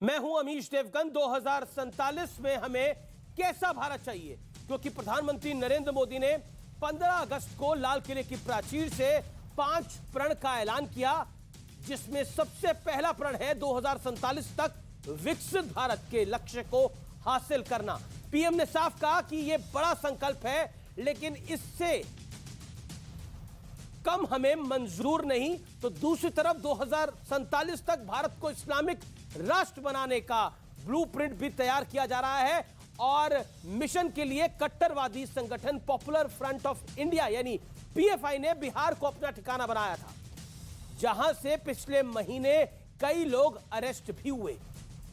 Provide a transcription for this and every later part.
मैं हूं अमीश देवगन। 2047 में हमें कैसा भारत चाहिए, क्योंकि प्रधानमंत्री नरेंद्र मोदी ने 15 अगस्त को लाल किले की प्राचीर से 5 प्रण का ऐलान किया, जिसमें सबसे पहला प्रण है 2047 तक विकसित भारत के लक्ष्य को हासिल करना। पीएम ने साफ कहा कि यह बड़ा संकल्प है, लेकिन इससे कम हमें मंजूर नहीं। तो दूसरी तरफ 2047 तक भारत को इस्लामिक राष्ट्र बनाने का ब्लूप्रिंट भी तैयार किया जा रहा है और मिशन के लिए कट्टरवादी संगठन पॉपुलर फ्रंट ऑफ इंडिया यानी पीएफआई ने बिहार को अपना ठिकाना बनाया था, जहां से पिछले महीने कई लोग अरेस्ट भी हुए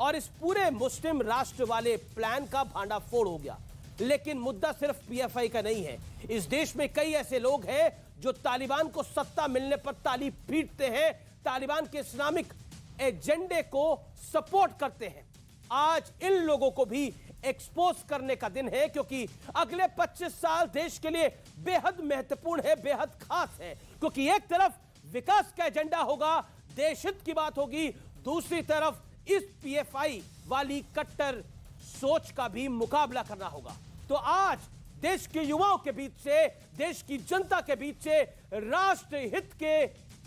और इस पूरे मुस्लिम राष्ट्र वाले प्लान का भांडाफोड़ हो गया। लेकिन मुद्दा सिर्फ पीएफआई का नहीं है। इस देश में कई ऐसे लोग हैं जो तालिबान को सत्ता मिलने पर ताली पीटते हैं, तालिबान के इस्लामिक एजेंडे को सपोर्ट करते हैं। आज इन लोगों को भी एक्सपोज करने का दिन है, क्योंकि अगले 25 साल देश के लिए बेहद महत्वपूर्ण है, बेहद खास है। क्योंकि एक तरफ विकास का एजेंडा होगा, देश हित की बात होगी, दूसरी तरफ इस पीएफआई वाली कट्टर सोच का भी मुकाबला करना होगा। तो आज देश के युवाओं के बीच से, देश की जनता के बीच से राष्ट्र हित के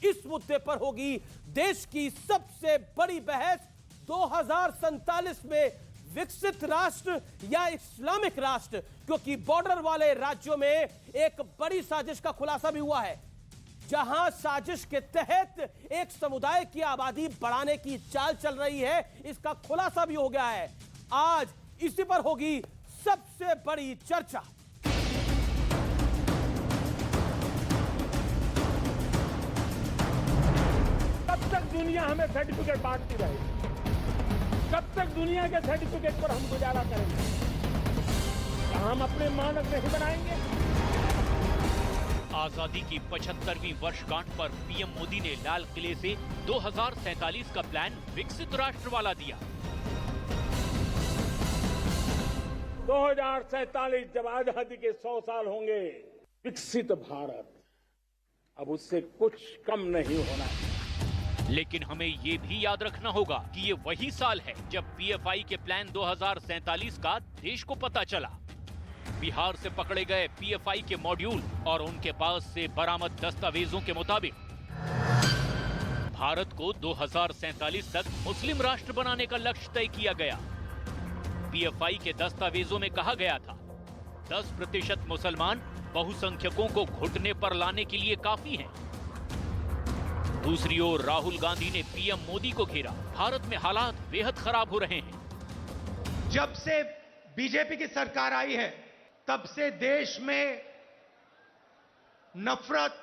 इस मुद्दे पर होगी देश की सबसे बड़ी बहस। 2047 में विकसित राष्ट्र या इस्लामिक राष्ट्र, क्योंकि बॉर्डर वाले राज्यों में एक बड़ी साजिश का खुलासा भी हुआ है, जहां साजिश के तहत एक समुदाय की आबादी बढ़ाने की चाल चल रही है। इसका खुलासा भी हो गया है। आज इसी पर होगी सबसे बड़ी चर्चा। कब तक दुनिया हमें सर्टिफिकेट बांटती रहेगी? कब तक दुनिया के सर्टिफिकेट पर हम गुजारा करेंगे? क्या हम अपने मानक नहीं बनाएंगे? आजादी की 75वीं वर्षगांठ पर पीएम मोदी ने लाल किले से 2047 का प्लान विकसित राष्ट्र वाला दिया। 2047 जब आजादी के 100 साल होंगे, विकसित भारत अब उससे कुछ कम नहीं होना है। लेकिन हमें ये भी याद रखना होगा कि ये वही साल है जब पीएफआई के प्लान 2047 का देश को पता चला। बिहार से पकड़े गए पीएफआई के मॉड्यूल और उनके पास से बरामद दस्तावेजों के मुताबिक भारत को 2047 तक मुस्लिम राष्ट्र बनाने का लक्ष्य तय किया गया। पीएफआई के दस्तावेजों में कहा गया था 10% मुसलमान बहुसंख्यकों को घुटने पर लाने के लिए काफी हैं। दूसरी ओर राहुल गांधी ने पीएम मोदी को घेरा। भारत में हालात बेहद खराब हो रहे हैं। जब से बीजेपी की सरकार आई है, तब से देश में नफरत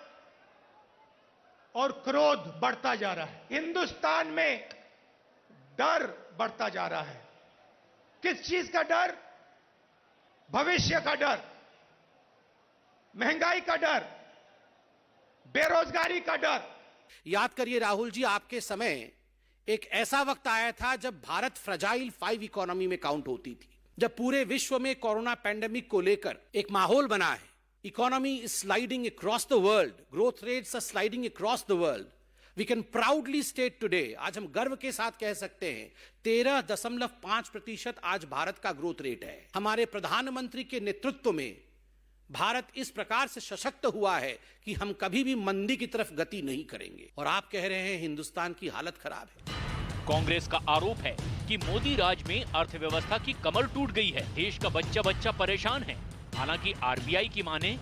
और क्रोध बढ़ता जा रहा है। हिंदुस्तान में डर बढ़ता जा रहा है। किस चीज का डर? भविष्य का डर, महंगाई का डर, बेरोजगारी का डर। याद करिए राहुल जी, आपके समय एक ऐसा वक्त आया था जब भारत फ्रजाइल 5 इकोनॉमी में काउंट होती थी, जब पूरे विश्व में कोरोना पैंडेमिक को लेकर एक माहौल बना है। Economy is sliding across the world, growth rates are sliding across the world. We can proudly state today, आज हम गर्व के साथ कह सकते हैं 13.5% आज भारत का ग्रोथ रेट है। हमारे प्रधानमंत्री के नेतृत्व में भारत इस प्रकार से सशक्त हुआ है कि हम कभी भी मंदी की तरफ गति नहीं करेंगे। और आप कह रहे हैं हिंदुस्तान की हालत खराब है। कांग्रेस का आरोप है कि मोदी राज में अर्थव्यवस्था की कमर टूट गई है, देश का बच्चा बच्चा परेशान है। हालांकि आरबीआई की माने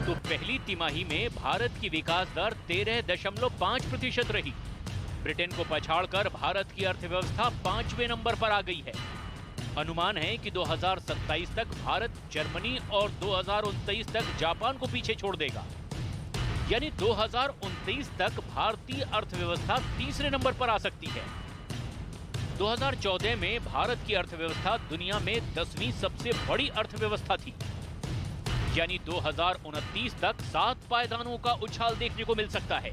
तो पहली तिमाही में भारत की विकास दर 13.5% रही। ब्रिटेन को पछाड़कर भारत की अर्थव्यवस्था 5वें नंबर पर आ गई है। अनुमान है कि 2027 तक भारत जर्मनी और 2029 तक जापान को पीछे छोड़ देगा। यानी 2029 तक भारतीय अर्थव्यवस्था तीसरे नंबर पर आ सकती है। 2014 में भारत की अर्थव्यवस्था दुनिया में 10वीं सबसे बड़ी अर्थव्यवस्था थी। यानी 2029 तक 7 पायदानों का उछाल देखने को मिल सकता है।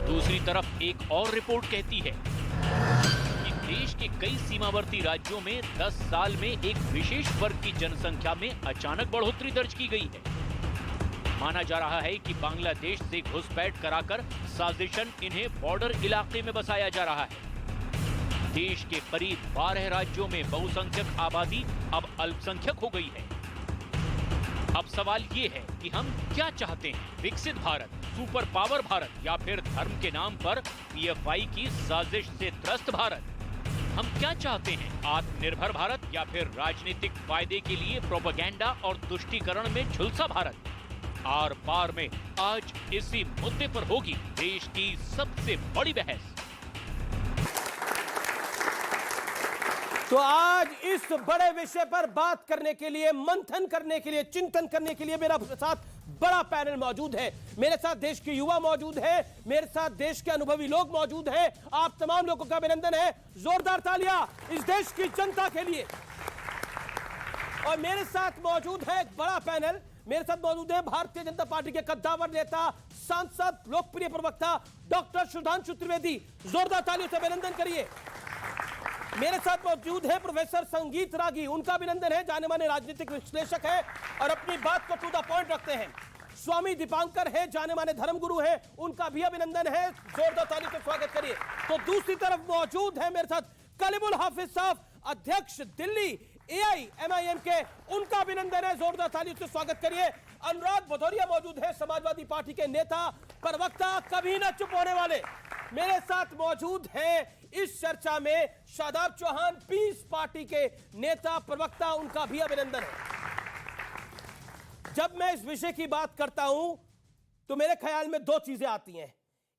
दूसरी तरफ एक और रिपोर्ट कहती है कि देश के कई सीमावर्ती राज्यों में 10 साल में एक विशेष वर्ग की जनसंख्या में अचानक बढ़ोतरी दर्ज की गई है। माना जा रहा है कि बांग्लादेश से घुसपैठ कराकर साजिशन इन्हें बॉर्डर इलाके में बसाया जा रहा है। देश के करीब 12 राज्यों में बहुसंख्यक आबादी अब अल्पसंख्यक हो गई है। अब सवाल ये है कि हम क्या चाहते हैं, विकसित भारत, सुपर पावर भारत, या फिर धर्म के नाम पर पीएफआई की साजिश से त्रस्त भारत? हम क्या चाहते हैं, आत्मनिर्भर भारत या फिर राजनीतिक फायदे के लिए प्रोपेगेंडा और तुष्टीकरण में झुलसा भारत? आर पार में आज इसी मुद्दे पर होगी देश की सबसे बड़ी बहस। तो आज इस बड़े विषय पर बात करने के लिए, मंथन करने के लिए, चिंतन करने के लिए मेरा साथ बड़ा पैनल मौजूद है। मेरे साथ देश के युवा मौजूद है, मेरे साथ देश के अनुभवी लोग मौजूद हैं। आप तमाम लोगों का अभिनंदन है, जोरदार तालियां इस देश की जनता के लिए। और मेरे साथ मौजूद है एक बड़ा पैनल, मेरे साथ मौजूद है भारतीय जनता पार्टी के कद्दावर नेता, सांसद, लोकप्रिय प्रवक्ता डॉक्टर सुधांशु त्रिवेदी। जोरदार तालियों से अभिनंदन करिए। मेरे साथ मौजूद है प्रोफेसर संगीत रागी, उनका अभिनंदन है, जाने माने राजनीतिक विश्लेषक है और अपनी बात को टू द पॉइंट रखते हैं। स्वामी दीपांकर है, जाने माने धर्मगुरु है, उनका भी अभिनंदन है, जोरदार ताली से स्वागत करिए। तो दूसरी तरफ मौजूद है मेरे साथ कलीमुल हाफिज साहब, अध्यक्ष दिल्ली AIMIM के, उनका अभिनंदन है, जोरदार तालियों से स्वागत करिए। अनुराग भदौरिया मौजूद है, समाजवादी पार्टी के नेता, प्रवक्ता, कभी न चुप होने वाले। मेरे साथ मौजूद हैं इस चर्चा में शादाब चौहान, पीस पार्टी के नेता, प्रवक्ता, उनका भी अभिनंदन है। जब मैं इस विषय की बात करता हूं तो मेरे ख्याल में दो चीजें आती हैं।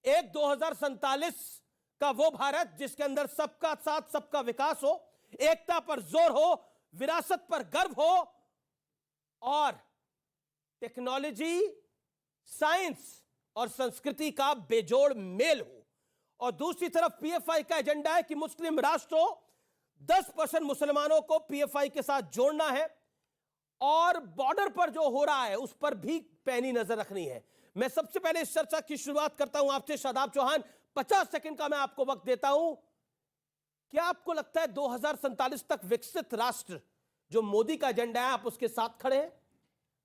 एक 2047 का वो भारत जिसके अंदर सबका साथ, सबका विकास हो, एकता पर जोर हो, विरासत पर गर्व हो और टेक्नोलॉजी, साइंस और संस्कृति का बेजोड़ मेल हो। और दूसरी तरफ पीएफआई का एजेंडा है कि मुस्लिम राष्ट्रों, 10% मुसलमानों को पीएफआई के साथ जोड़ना है और बॉर्डर पर जो हो रहा है उस पर भी पैनी नजर रखनी है। मैं सबसे पहले इस चर्चा की शुरुआत करता हूं आपसे, शादाब चौहान, 50 सेकंड का मैं आपको वक्त देता हूं। क्या आपको लगता है 2047 तक विकसित राष्ट्र जो मोदी का एजेंडा है, आप उसके साथ खड़े हैं?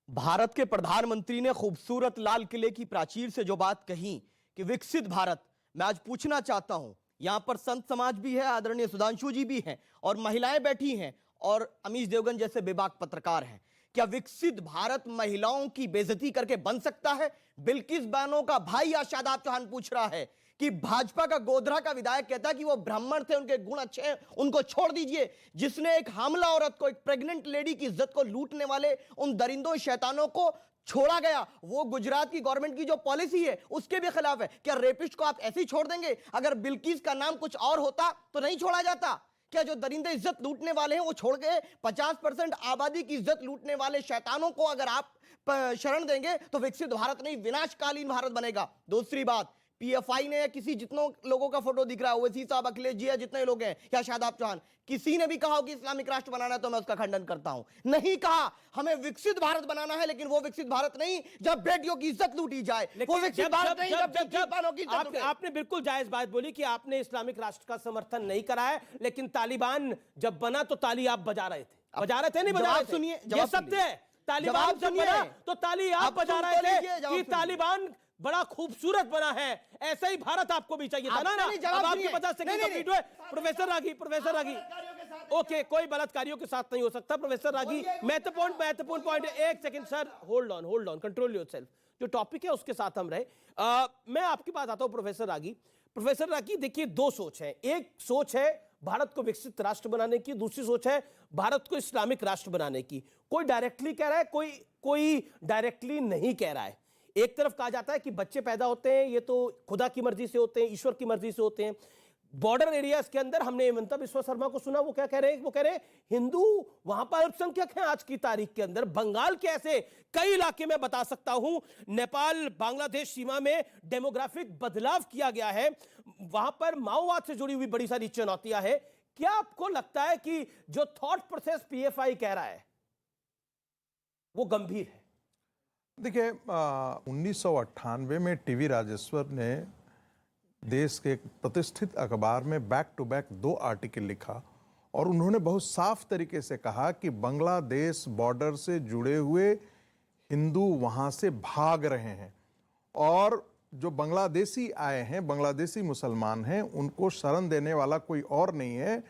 भारत के प्रधानमंत्री ने खूबसूरत लाल किले की प्राचीर से जो बात कही कि विकसित भारत, मैं आज पूछना चाहता हूं, यहां पर संत समाज भी है, आदरणीय सुधांशु जी भी हैं और महिलाएं बैठी हैं और अमीश देवगन जैसे बेबाक पत्रकार हैं। क्या विकसित भारत महिलाओं की बेइज्जती करके बन सकता है? बिल्किस बानो का भाई आज शादाब चौहान पूछ रहा है कि भाजपा का गोधरा का विधायक कहता है कि वो ब्राह्मण थे, उनके गुण अच्छे हैं, उनको छोड़ दीजिए। जिसने एक हामला औरत को, एक प्रेग्नेंट लेडी की इज्जत को लूटने वाले उन दरिंदों शैतानों को छोड़ा गया, वो गुजरात की गवर्नमेंट की जो पॉलिसी है उसके भी खिलाफ है। क्या रेपिस्ट को आप ऐसे ही छोड़ देंगे? अगर बिल्किस का नाम कुछ और होता तो नहीं छोड़ा जाता? क्या जो दरिंदे इज्जत लूटने वाले हैं वो छोड़ गए? 50% आबादी की इज्जत लूटने वाले शैतानों को अगर आप शरण देंगे तो विकसित भारत नहीं, विनाशकालीन भारत बनेगा। दूसरी बात, पीएफआई ने, किसी जितनों लोगों का फोटो दिख रहा है, ओवैसी साहब, अखिलेश जी, जितने लोग हैं, या शादाब चौहान, किसी ने भी कहा हो कि इस्लामिक राष्ट्र बनाना है तो मैं उसका खंडन करता हूं। नहीं कहा, हमें विकसित भारत बनाना है, लेकिन वो विकसित भारत नहीं जब बेटियों की इज्जत लूटी जाए, वो विकसित भारत नहीं जब बेटियों की इज्जत। आपने बिल्कुल जायज बात बोली कि आपने इस्लामिक राष्ट्र का समर्थन नहीं करा है, लेकिन तालिबान जब बना तो ताली आप बजा रहे थे, नहीं बजा रहे थे? सुनिए, ये सत्य है। तालिबान जब बना तो ताली आप बजा रहे थे कि तालिबान बड़ा खूबसूरत बना है, ऐसा ही भारत आपको भी चाहिए था ना? अब आपके 50 सेकंड कंप्लीट हुए। प्रोफेसर रागी, ओके, कोई बलात्कारियों के साथ नहीं हो सकता। प्रोफेसर रागी, महत्वपूर्ण पॉइंट, एक second sir, hold on, control yourself. जो टॉपिक है उसके साथ हम रहे। मैं आपकी बात आता हूं प्रोफेसर रागी, देखिए दो सोच है। एक सोच है भारत को विकसित राष्ट्र बनाने की, दूसरी सोच है भारत को इस्लामिक राष्ट्र बनाने की। कोई डायरेक्टली कह रहा है, कोई डायरेक्टली नहीं कह रहा है। एक तरफ कहा जाता है कि बच्चे पैदा होते हैं, ये तो खुदा की मर्जी से होते हैं, ईश्वर की मर्जी से होते हैं। बॉर्डर एरियाज के अंदर हमने हेमंता बिस्वा शर्मा को सुना, वो क्या कह रहे हैं? वो कह रहे हैं हिंदू वहां पर अल्पसंख्यक हैं आज की तारीख के अंदर। बंगाल के ऐसे कई इलाके में बता सकता हूं, नेपाल बांग्लादेश सीमा में डेमोग्राफिक बदलाव किया गया है, वहां पर माओवाद से जुड़ी हुई बड़ी सारी चुनौतियां हैं। क्या आपको लगता है कि जो थॉट प्रोसेस पीएफआई कह रहा है वो गंभीर है? देखिए, 1998 में टीवी राजेश्वर ने देश के एक प्रतिष्ठित अखबार में बैक टू बैक 2 आर्टिकल लिखा और उन्होंने बहुत साफ तरीके से कहा कि बांग्लादेश बॉर्डर से जुड़े हुए हिंदू वहां से भाग रहे हैं और जो बांग्लादेशी आए हैं, बांग्लादेशी मुसलमान हैं, उनको शरण देने वाला कोई और नहीं है।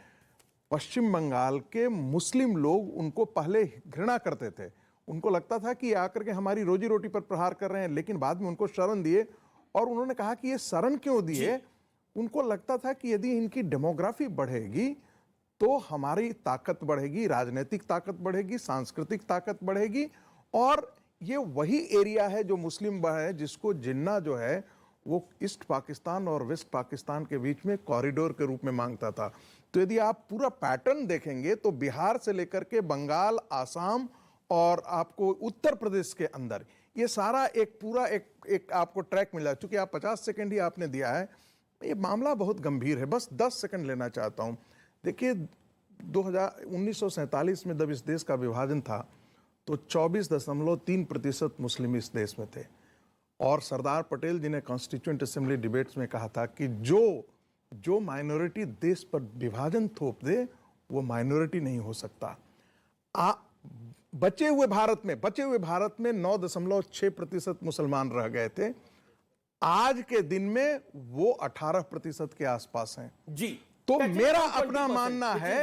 पश्चिम बंगाल के मुस्लिम लोग उनको पहले घृणा करते थे, उनको लगता था कि आकर के हमारी रोजी रोटी पर प्रहार कर रहे हैं, लेकिन बाद में उनको शरण दिए। और उन्होंने कहा कि ये शरण क्यों दिए? उनको लगता था कि यदि इनकी डेमोग्राफी बढ़ेगी तो हमारी ताकत बढ़ेगी, राजनीतिक ताकत बढ़ेगी, सांस्कृतिक ताकत बढ़ेगी। और ये वही एरिया है जो मुस्लिम है, जिसको जिन्ना जो है वो ईस्ट पाकिस्तान और वेस्ट पाकिस्तान के बीच में कॉरिडोर के रूप में मांगता था। तो यदि आप पूरा पैटर्न देखेंगे तो बिहार से लेकर के बंगाल, आसाम और आपको उत्तर प्रदेश के अंदर ये सारा एक पूरा एक आपको ट्रैक मिला। चूंकि आप 50 सेकंड ही आपने दिया है, ये मामला बहुत गंभीर है। बस 10 सेकंड लेना चाहता हूं। देखिए 1947 में जब इस देश का विभाजन था तो 24.3% मुस्लिम इस देश में थे। और सरदार पटेल जी ने कॉन्स्टिट्यूएंट असेंबली डिबेट्स में कहा था कि जो माइनॉरिटी देश पर विभाजन थोप दे वो माइनॉरिटी नहीं हो सकता। बचे हुए भारत में 9.6% मुसलमान रह गए थे। आज के दिन में वो 18% के आसपास हैं। जी, तो मेरा अपना मानना है,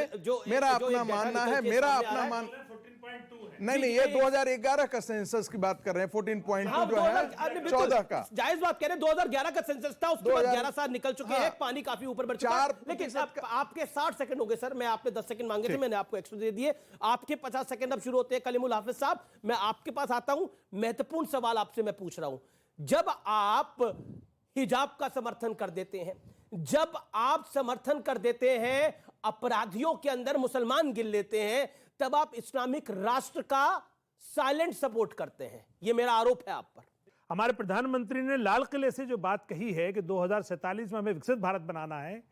नहीं, ये 2011 का सेंसस की बात कर रहे हैं। 14.2 जो है 14 का जायज बात कह रहे हैं। 2011 का सेंसस था, उसके बाद 11 साल निकल चुके हैं, पानी काफी ऊपर बढ़ चुका है। लेकिन आपके 60 सेकंड हो गए सर, मैं आपने 10 सेकंड मांगे थे, मैंने आपको एक्स्ट्रा दे दिए। आपके 50 सेकंड अब शुरू होते हैं। कलीमुल हाफिज साहब, मैं आपके पास आता हूं। महत्वपूर्ण सवाल आपसे मैं पूछ रहा हूं। जब आप हिजाब का समर्थन कर देते हैं, जब आप समर्थन कर देते हैं, अपराधियों के अंदर मुसलमान गिन लेते हैं, तब आप इस्लामिक राष्ट्र का साइलेंट सपोर्ट करते हैं। यह मेरा आरोप है आप पर। हमारे प्रधानमंत्री ने लाल किले से जो बात कही है कि 2047 में हमें विकसित भारत बनाना है,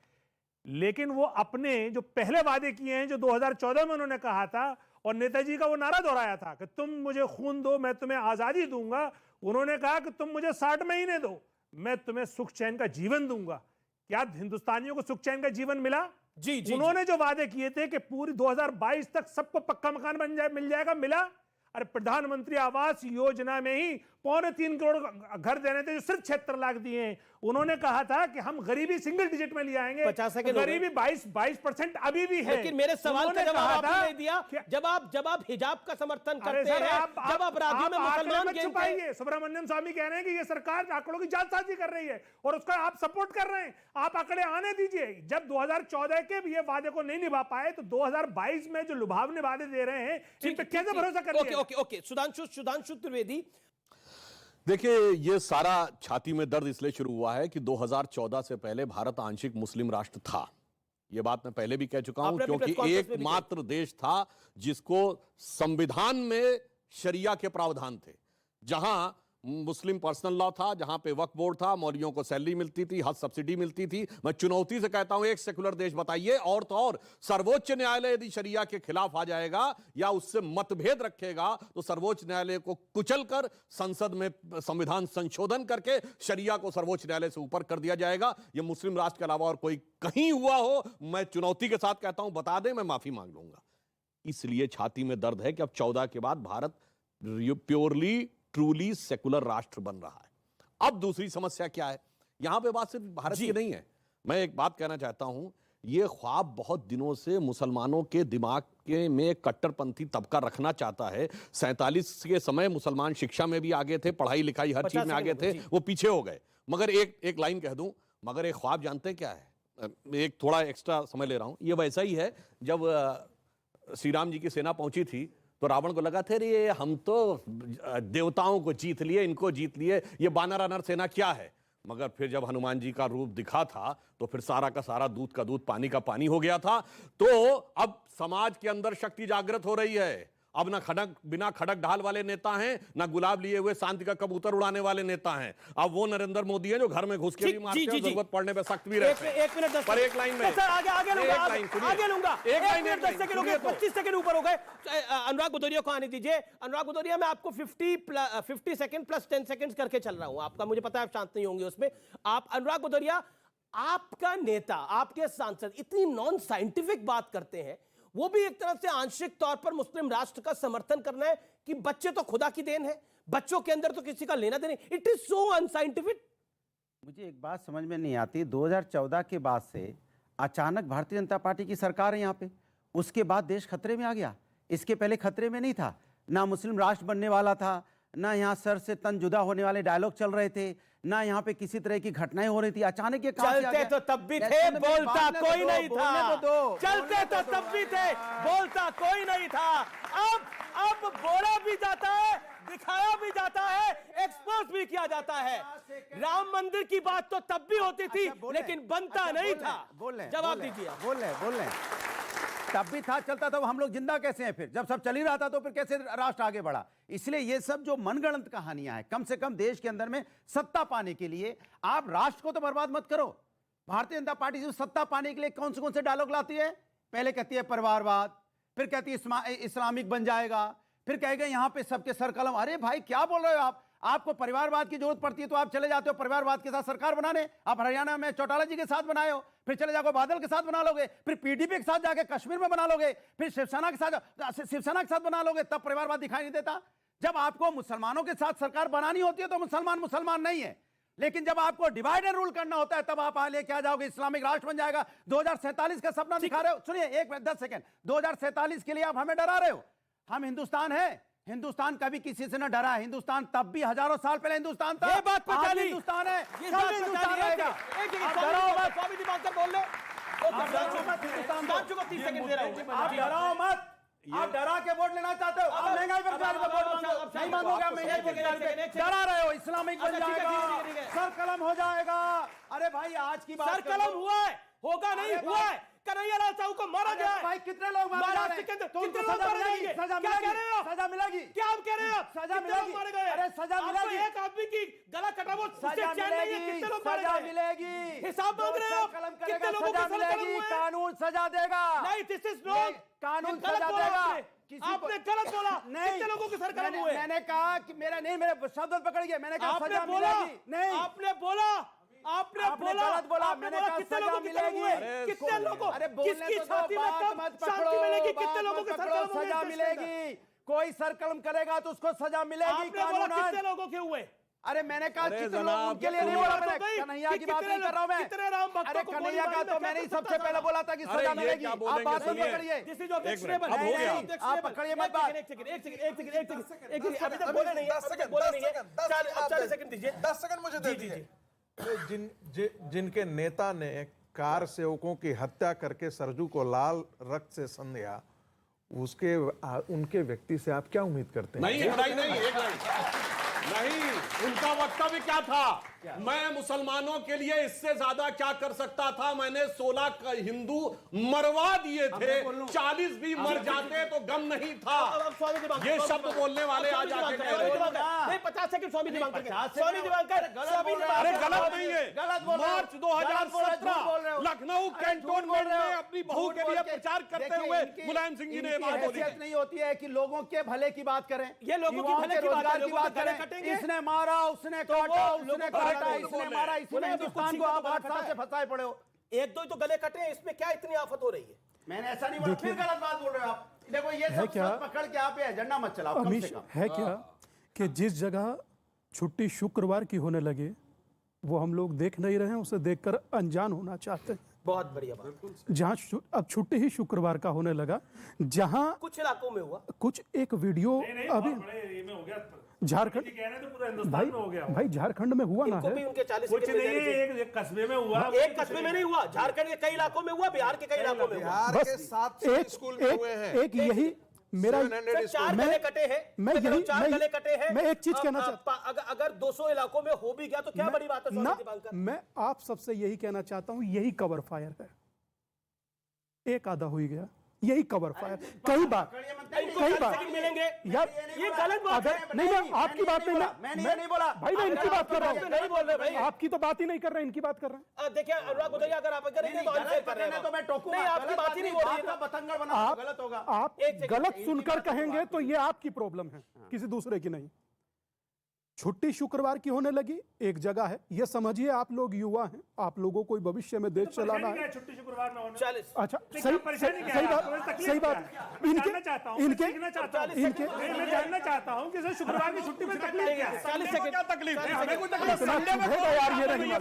लेकिन वो अपने जो पहले वादे किए हैं, जो 2014 में उन्होंने कहा था, और नेताजी का वो नारा दोहराया था कि तुम मुझे खून दो मैं तुम्हें आजादी दूंगा। उन्होंने कहा कि तुम मुझे 60 महीने दो, मैं तुम्हें सुख चैन का जीवन दूंगा। क्या हिंदुस्तानियों को सुख चैन का जीवन मिला? जी, उन्होंने जो वादे किए थे कि पूरी 2022 तक सबको पक्का मकान मिल जाएगा, मिला? अरे प्रधानमंत्री आवास योजना में ही 3.25 करोड़ घर देने थे, जो सिर्फ 76 लाख दिए हैं। उन्होंने कहा था कि हम गरीबी सिंगल डिजिट में ले आएंगे। 50 सेकंड गरीबी 22% अभी भी है। लेकिन मेरे सवाल का जवाब आपने नहीं दिया। जब आप हिजाब का समर्थन करते हैं, जब अपराधियों में मुसलमान छुपाइए। सुब्रमण्यम स्वामी कह रहे हैं कि ये सरकार आंकड़ों की जालसाजी कर रही है और उसका आप सपोर्ट कर रहे हैं। आप आंकड़े आने दीजिए। जब 2014 के ये वादे को नहीं निभा पाए तो 2022 में जो लुभावने वादे दे रहे हैं, इन पे कैसे भरोसा करेंगे? ओके, सुधांशु त्रिवेदी, देखिए, ये सारा छाती में दर्द इसलिए शुरू हुआ है कि 2014 से पहले भारत आंशिक मुस्लिम राष्ट्र था। ये बात मैं पहले भी कह चुका हूं, क्योंकि एकमात्र देश था जिसको संविधान में शरिया के प्रावधान थे, जहां मुस्लिम पर्सनल लॉ था, जहां पे वक्फ बोर्ड था, मौलवियों को सैलरी मिलती थी, हज सब्सिडी मिलती थी। मैं चुनौती से कहता हूं, एक सेकुलर देश बताइए, और तो और सर्वोच्च न्यायालय यदि शरिया के खिलाफ आ जाएगा या उससे मतभेद रखेगा तो सर्वोच्च न्यायालय को कुचलकर संसद में संविधान संशोधन करके शरिया को सर्वोच्च न्यायालय से ऊपर कर दिया जाएगा। यह मुस्लिम राष्ट्र के अलावा और कोई कहीं हुआ हो, मैं चुनौती के साथ कहता हूं, बता दें, मैं माफी मांग लूंगा। इसलिए छाती में दर्द है कि अब 14 के बाद भारत प्योरली ट्रूली सेकुलर राष्ट्र बन रहा है। अब दूसरी समस्या क्या है? यहां पे बात सिर्फ भारत की नहीं है। मैं एक बात कहना चाहता हूं, यह ख्वाब बहुत दिनों से मुसलमानों के दिमाग के में कट्टरपंथी तबका रखना चाहता है। 47 के समय मुसलमान शिक्षा में भी आगे थे, पढ़ाई लिखाई हर चीज में आगे थे, वो पीछे हो गए। मगर एक लाइन कह दूं, मगर एक ख्वाब जानते क्या है? एक थोड़ा एक्स्ट्रा समय ले रहा हूं। ये वैसा ही है, जब श्री राम जी की सेना पहुंची थी तो रावण को लगा थे, रे हम तो देवताओं को जीत लिए, इनको जीत लिए, ये बानर अनर सेना क्या है? मगर फिर जब हनुमान जी का रूप दिखा था तो फिर सारा का सारा दूध का दूध पानी का पानी हो गया था। तो अब समाज के अंदर शक्ति जागृत हो रही है। अब ना बिना खड़क ढाल वाले नेता हैं, ना गुलाब लिए हुए शांति का कबूतर उड़ाने वाले नेता हैं। अब वो नरेंद्र मोदी है जो घर में घुस के भी मारते हैं, जरूरत पड़ने पे सख्त भी रहते हैं। 1 मिनट 10 पर एक लाइन में आगे लूंगा। 1 मिनट 10 सेकंड हो गए, 25 सेकंड ऊपर हो गए। अनुराग भदौरिया को आने दीजिए। अनुराग भदौरिया, मैं आपको 50 सेकंड प्लस 10 सेकंड करके चल रहा हूं। आपका मुझे पता है आप शांत नहीं होंगे उसमें। आप अनुराग भदौरिया, आपका नेता, आपके सांसद इतनी नॉन साइंटिफिक बात करते हैं, वो भी एक तरफ से आंशिक तौर पर मुस्लिम राष्ट्र का समर्थन करना है कि बच्चे तो खुदा की देन है, बच्चों के अंदर तो किसी का लेना देना। It is so unscientific. मुझे एक बात समझ में नहीं आती, 2014 के बाद से अचानक भारतीय जनता पार्टी की सरकार है यहाँ पे, उसके बाद देश खतरे में आ गया। इसके पहले खतरे में नहीं था, ना मुस्लिम राष्ट्र बनने वाला था, ना यहाँ सर से तन जुदा होने वाले डायलॉग चल रहे थे, ना यहाँ पे किसी तरह की घटनाएं हो रही थी। अचानक ये कहां से आ चलते गया? तो तब भी थे, बोलता कोई नहीं था। चलते तो तब भी थे, बोलता कोई नहीं था। अब बोला भी जाता है, दिखाया भी जाता है, एक्सपोज भी किया जाता है। राम मंदिर की बात तो तब भी होती थी, लेकिन बनता नहीं था। जवाब दीजिए। बोल रहे तब भी था, चलता था, हम लोग जिंदा कैसे हैं फिर? जब सब चल ही रहा था तो फिर कैसे राष्ट्र आगे बढ़ा? इसलिए ये सब जो मनगढ़ंत कहानियां हैं, कम से कम देश के अंदर में सत्ता पाने के लिए आप राष्ट्र को तो बर्बाद मत करो। भारतीय जनता पार्टी से सत्ता पाने के लिए कौन से डायलॉग लाती है? पहले कहती है परिवारवाद, फिर कहती है इस्लामिक बन जाएगा, फिर कहेगा यहां पे सबके सर कलम। अरे भाई क्या बोल रहे हो आप? आपको परिवारवाद की जरूरत पड़ती है तो आप चले जाते हो परिवारवाद के साथ सरकार बनाने। आप हरियाणा में चौटाला जी के साथ बनाए हो, फिर चले जाओगे बादल के साथ बना लोगे, फिर पीडीपी के साथ जाके कश्मीर में बना लोगे, फिर शिवसेना के साथ बना लोगे, तब परिवारवाद दिखाई नहीं देता। जब आपको मुसलमानों के साथ सरकार बनानी होती है तो मुसलमान नहीं है, लेकिन जब आपको डिवाइड एंड रूल करना होता है तब आप लेके आ जाओगे इस्लामिक राष्ट्र बन जाएगा। 2047 का सपना दिखा रहे हो। सुनिए एक मिनट 10 सेकंड। 2047 के लिए आप हमें डरा रहे हो। हम हिंदुस्तान है, हिंदुस्तान कभी किसी से न डरा है। हिंदुस्तान तब भी हजारों साल पहले हिंदुस्तान था, ये बात पता नहीं। हिंदुस्तान है, ये कल बात हिंदुस्तान पता नहीं। रहेगा। एक डराओ मत, स्वामी दिवाकर बोल ले। आप डराओ मत, हिंदुस्तान को 30 सेकंड दे रहा हूं। आप डराओ मत। आप डरा के वोट लेना चाहते हो? आप महंगाई पर वोट मांगो, नहीं मांगोगे आप महंगाई पर। डरा रहे हो इस्लामिक बन जाएगा, सर कलम हो जाएगा। अरे भाई आज की बात सर कलम हुआ है, होगा नहीं हुआ है। कन्हैयालाल साहू को मारा गया है। भाई कितने लोग मारे जा रहे हैं? कितने लोग मारे जाएंगे? सजा क्या कह रहे हो? सजा मिलेगी। क्या आप कह रहे हो? सजा कितने लोग मारे गए? अरे सजा मिलेगी। एक आदमी की गला कटा वो सजा मिलेगी, कितने लोग मारे सजा गए? मिलेगी। हिसाब मांग रहे हो? कितने लोगों को सजा सजा मिलेगी, कानून सजा देगा। नहीं, दिस इज रॉन्ग। कानून सजा देगा। आपने गलत बोला। नहीं, कितने लोगों के सर कलम हुए? मैंने कहा कि मेरे शब्द पकड़ गए। मैंने कहा आपने सजा बोला, मिलेगी। नहीं, आपने बोला, आपने गलत बोला। मैंने कहा कितने सजा लोगों के कलम हुए? मिलेगी। कितने लोगों? अरे बोलने किसकी तो दो, छाती में बात कब मत शांति पकड़ो, मिलेगी? बात कितने लोगों मत के सर पकड़ो, कलम हुए? सजा मिलेगी। कोई सर कलम करेगा तो उसको सजा मिलेगी। आपने बोला कितने लोगों के हुए? अरे मैंने कहा अरे कितने जनाब, लोग उनके लिए नहीं बोला मैंने। तो गई कन्हैया कि की बात कितने नहीं कर रहा हूं मैं। कितने राम भक्तों अरे को कन्हैया गोली का तो मारने मैंने ही का सबसे पहले बोला था कि अरे सजा ये मिलेगी। क्या आप बोलेंगे? बात मत सुनिए। पकड़िए। This is objectionable. एक मिनट, अब हो गया। आप पकड़िए मत बात। एक सेकंड, अभी तक बोले नहीं है, अभी तक बोले नहीं है। 40 सेकंड दीजिए। 10 सेकंड मुझे दे दीजिए। जिनके नेता ने कार सेवकों की हत्या करके सरजू को लाल रक्त से संध्या, उनके व्यक्ति से आप क्या उम्मीद करते हैं? नहीं, एक लाइन नहीं, एक लाइन नहीं। उनका वक्तव्य क्या था? मैं मुसलमानों के लिए इससे ज्यादा क्या कर सकता था? मैंने 16 हिंदू मरवा दिए थे, 40 भी मर जाते तो गम नहीं था। ये शब्द बोलने वाले आज आके कह रहे हैं। 50 सेकंड स्वामी दिवाकर। स्वामी दिवाकर, अरे गलत नहीं है। मार्च 2017 लखनऊ कैंटोनमेंट में अपनी बहू के लिए प्रचार करते हुए मुलायम सिंह जी ने ये बात बोली। नहीं होती है कि लोगों के भले की बात करें। ये लोगों की भले की बात करें। इसने मारा, उसने काटा, उसने काटा, इसने मारा, इसने हिंदुस्तान को आप 8 साल से फंसाए पड़े हो। एक दो ही तो गले कटे हैं, इसमें क्या इतनी आफत हो रही है? मैंने ऐसा नहीं बोला, फिर गलत बात बोल रहे हो आप। देखो ये सब पकड़ के आप एजेंडा मत चलाओ। कम से कम है क्या कि जिस जगह छुट्टी शुक्रवार की होने लगे वो हम लोग देख नहीं रहे हैं, उसे देखकर अनजान होना चाहते हैं। बहुत बढ़िया बात। जहाँ अब छुट्टी ही शुक्रवार का होने लगा, जहाँ कुछ इलाकों में हुआ, कुछ एक वीडियो अभी झारखंड भाई झारखंड में हुआ ना है। उनके 40 कुछ नहीं, एक कस्बे में हुआ। एक कस्बे में नहीं हुआ, झारखंड के कई इलाकों में हुआ, बिहार के कई इलाकों में हुआ। बिहार के 700 स्कूल में हुए हैं। एक यही मेरा 4 गले कटे हैं। मैं यही 4 गले कटे हैं। मैं एक चीज कहना चाहता अगर 200 इलाकों में हो भी गया तो क्या बड़ी बात है? स्वामी दिवाकर, मैं आप सबसे यही कहना चाहता हूं, यही कवर फायर है। एक आधा हो ही गया, यही कवर फायर। कई बार मिलेंगे यार, ये गलत बात है। नहीं, मैं आपकी बात नहीं, मैंने नहीं बोला भाई मैं इनकी बात कर रहा हूँ। नहीं बोल रहे भाई, आपकी तो बात ही नहीं कर रहे, इनकी बात कर रहे हैं। देखिए अनुराग उदया, अगर आप करेंगे तो आंसर कर रहे हैं तो मैं टोकूंगा। नहीं, आपकी बात ही नहीं हो रही है। बतंगड़ बना गलत होगा। आप गलत सुनकर कहेंगे तो ये आपकी प्रॉब्लम है, किसी दूसरे की नहीं। छुट्टी शुक्रवार की होने लगी, एक जगह है, ये समझिए आप लोग युवा हैं, आप लोगों को भविष्य में देश चलाना है। छुट्टी शुक्रवार में होना 40 अच्छा, सही बात। इनके मैं जानना चाहता हूं कि शुक्रवार की छुट्टी में तकलीफ क्या है? 40 सेकंड क्या तकलीफ है? हमें कोई तकलीफ संडे में यार ये नहीं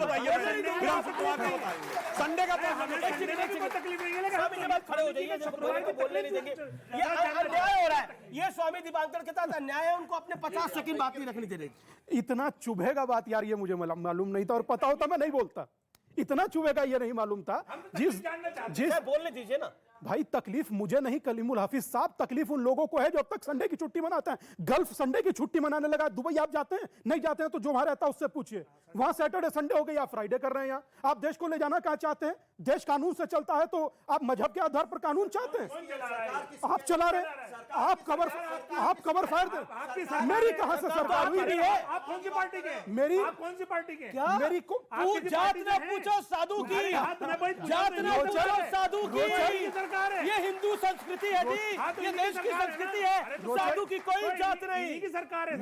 संडे का कोई तकलीफ नहीं है, स्वामी के बाद खड़े हो जाइए, शुक्रवार को बोलने नहीं देंगे। ये अन्याय हो रहा है, ये स्वामी दीपांकर के साथ अन्याय है, उनको अपने 50 सेकंड बात नहीं रखनी दे रही। इतना चुभेगा बात यार, ये मुझे मालूम नहीं था, और पता होता मैं नहीं बोलता। इतना चुभेगा ये नहीं मालूम था। जिस बोलने दीजिए ना भाई, तकलीफ मुझे नहीं, कलीमुल हाफिज साहब, तकलीफ उन लोगों को है जो अब तक संडे की छुट्टी मनाते हैं। गल्फ संडे की छुट्टी मनाने लगा। दुबई आप जाते हैं? नहीं जाते हैं तो जो वहां रहता है उससे पूछिए, वहां सैटरडे संडे हो गई, आप फ्राइडे कर रहे हैं। यहाँ आप देश को ले जाना कहां चाहते हैं? देश कानून से चलता है, तो आप मजहब के आधार पर कानून चाहते हैं? आप चला रहे, आप कवर फायर दे। मेरी कहां से सरकार हुई? आप कौन सी पार्टी के? मेरी कौन सी पार्टी के? मेरी को जात ने पूछो साधु की, जात ने पूछो साधु की। ये हिंदू संस्कृति है जी, ये देश की संस्कृति है, साधु की कोई जात नहीं। की सरकार है।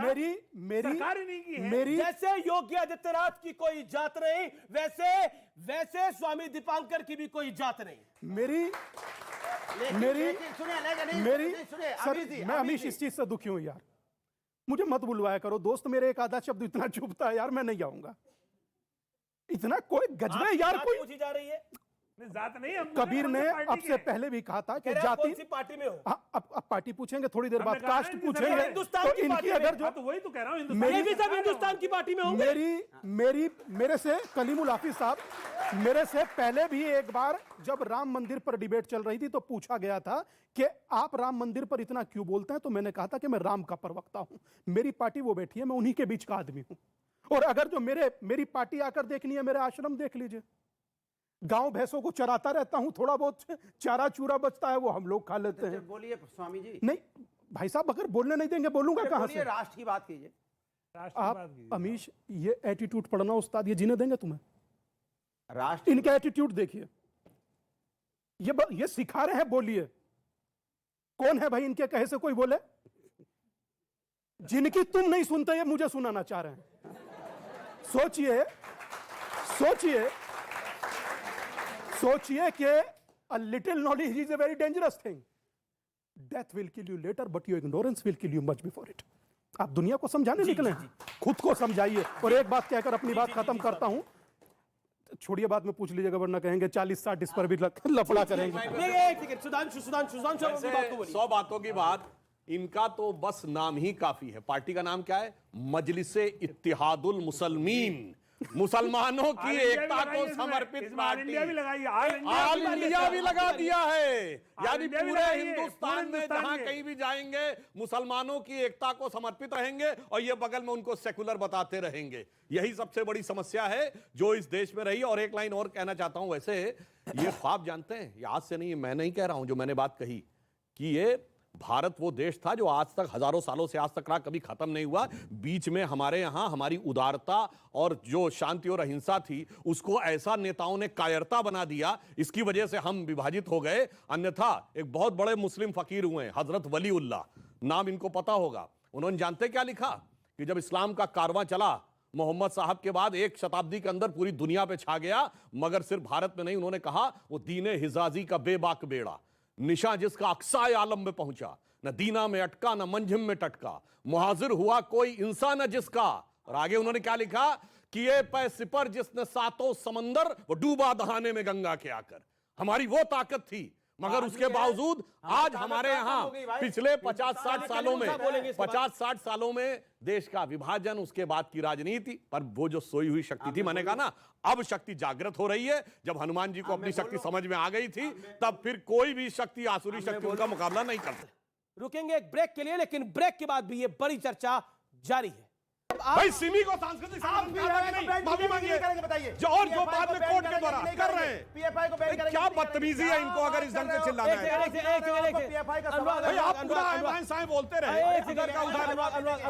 मेरी जैसे योगी आदित्यनाथ की कोई जात नहीं, वैसे स्वामी दीपांकर की भी कोई जात नहीं। सर, मैं अमीश इस चीज से दुखी हूं यार, मुझे मत बुलवाया करो दोस्त। मेरे एक आधा शब्द इतना चुभता है यार, मैं नहीं आऊंगा। इतना कोई गजबे यार, कोई पूछी जा रही है। जात नहीं, कबीर ने अब से पहले भी कहा था कि जाति, कौन सी पार्टी में हो? अब पार्टी पूछेंगे थोड़ी देर बाद, कास्ट पूछेंगे, हिंदुस्तान तो की इनकी पार्टी अगर में। जो तो वही तो कह रहा हूं, ये भी सब हिंदुस्तान की पार्टी में होंगे। मेरे से कलीमुल हाफिज साहब, मेरे से पहले भी एक बार जब राम मंदिर पर डिबेट चल रही थी तो पूछा गया था कि आप राम मंदिर पर इतना क्यों बोलते हैं, तो मैंने कहा था कि मैं राम का प्रवक्ता हूं। मेरी पार्टी वो बैठी है, मैं उन्हीं के बीच का आदमी हूं। और अगर जो मेरी पार्टी आकर देखनी है, मेरे आश्रम देख लीजिए। गांव भैंसों को चराता रहता हूं, थोड़ा बहुत चारा चूरा बचता है वो हम लोग खा लेते हैं। बोलिए स्वामी जी। नहीं भाई साहब, अगर बोलने नहीं देंगे बोलूंगा कहां से? राष्ट्र की बात कीजिए। आप अमीश, ये एटीट्यूड पढ़ना उस्ताद, ये जीने देंगे तुम्हें? राष्ट्र, इनका एटीट्यूड देखिए, ये सिखा रहे हैं, बोलिए। कौन है भाई इनके कहे से कोई बोले? जिनकी तुम नहीं सुनते, ये मुझे सुनाना चाह रहे हैं। सोचिए कि a little knowledge is a very dangerous thing. Death will kill you later, but your ignorance will kill you much before it. आप दुनिया को समझाने निकले हैं, खुद को समझाइए। और एक बात कहकर अपनी बात खत्म करता हूं, छोड़िए, बात में पूछ लीजिएगा, वरना कहेंगे 40-60 इस पर भी लफड़ा करेंगे। सुधांशु 100 बातों की बात, इनका तो बस नाम ही काफी है। पार्टी का नाम क्या है? मजलिसे इत्तिहादुल मुसलमीन, मुसलमानों की एकता को समर्पित पार्टी। इंडिया भी लगाई, ऑल इंडिया भी लगा दिया है, यानी पूरे हिंदुस्तान में जहां कहीं भी जाएंगे मुसलमानों की एकता को समर्पित रहेंगे और ये बगल में उनको सेकुलर बताते रहेंगे। यही सबसे बड़ी समस्या है जो इस देश में रही। और एक लाइन और कहना चाहता हूं, वैसे ये ख्वाब जानते हैं, ये आज से नहीं, मैं नहीं कह रहा हूं, जो मैंने बात कही कि ये भारत वो देश था जो आज तक हजारों सालों से आज तक रहा, कभी खत्म नहीं हुआ। बीच में हमारे यहां हमारी उदारता और जो शांति और अहिंसा थी उसको ऐसा नेताओं ने कायरता बना दिया, इसकी वजह से हम विभाजित हो गए। अन्यथा एक बहुत बड़े मुस्लिम फकीर हुए हजरत वलीउल्लाह, नाम इनको पता होगा। उन्होंने जानते क्या लिखा कि जब इस्लाम का कारवां चला मोहम्मद साहब के बाद 1 शताब्दी के अंदर पूरी दुनिया पे छा गया, मगर सिर्फ भारत में नहीं, उन्होंने कहा वो दीने हिजाजी का बेबाक बेड़ा, निशा जिसका अक्साए आलम में पहुंचा, न दीना में अटका न मंझिम में टटका, मुहाजिर हुआ कोई इंसान न जिसका। और आगे उन्होंने क्या लिखा कि ये पैसिपर जिसने 7 समंदर वो डूबा दहाने में गंगा के आकर। हमारी वो ताकत थी, मगर उसके बावजूद आज हमारे यहाँ पिछले 50-60 सालों में देश का विभाजन, उसके बाद की राजनीति, पर वो जो सोई हुई शक्ति थी, मैंने कहा ना, अब शक्ति जागृत हो रही है। जब हनुमान जी को अपनी शक्ति समझ में आ गई थी, तब फिर कोई भी शक्ति, आसुरी शक्ति उनका मुकाबला नहीं कर सकती। रुकेंगे एक ब्रेक के लिए, लेकिन ब्रेक के बाद भी ये बड़ी चर्चा जारी है। भाई सिमी को सांस्कृतिक माफी मांगिए, जो और जो बाद में कोर्ट के द्वारा कर रहे हैं, क्या बदतमीजी है इनको अगर इस ढंग से चिल्लाना है। भाई आप पूरा आए साए बोलते रहे,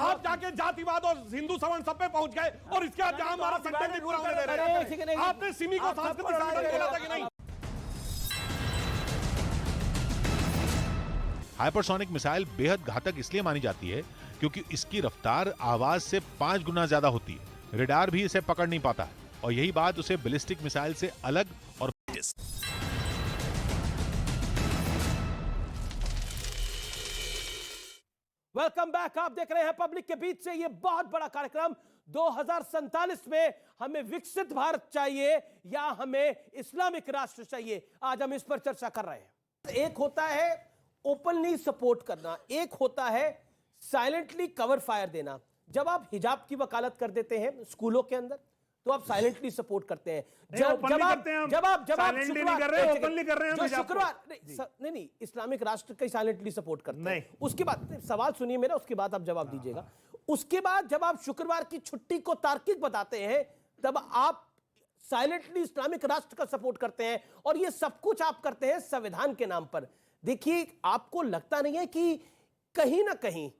आप जाके जातिवाद और हिंदू सवर्ण सब पे पहुंच गए और इसके बाद जहां हमारा संगठन नहीं पूरा होने दे रहे हैं। आपने सिमी को सांस्कृतिक संगठन बोला था कि नहीं? हाइपरसोनिक मिसाइल बेहद घातक इसलिए मानी जाती है क्योंकि इसकी रफ्तार आवाज से 5 गुना ज्यादा होती है। रडार भी इसे पकड़ नहीं पाता है और यही बात उसे बैलिस्टिक मिसाइल से अलग और वेलकम बैक। आप देख रहे हैं पब्लिक के बीच से ये बहुत बड़ा कार्यक्रम। 2047 में हमें विकसित भारत चाहिए या हमें इस्लामिक राष्ट्र चाहिए, आज हम इस पर चर्चा कर रहे हैं। एक होता है ओपनली सपोर्ट करना, एक होता है साइलेंटली कवर फायर देना। जब आप हिजाब की वकालत कर देते हैं स्कूलों के अंदर तो आप साइलेंटली सपोर्ट करते हैं। नहीं, इस्लामिक राष्ट्र का साइलेंटली सपोर्ट करते हैं। उसके बाद सवाल सुनिए मेरा, उसके बाद आप जवाब दीजिएगा। उसके बाद जब आप शुक्रवार की छुट्टी को तार्किक बताते हैं तब आप साइलेंटली इस्लामिक राष्ट्र का सपोर्ट करते हैं, और ये सब कुछ आप करते हैं संविधान के नाम पर। देखिए, आपको लगता नहीं है कि कहीं ना कहीं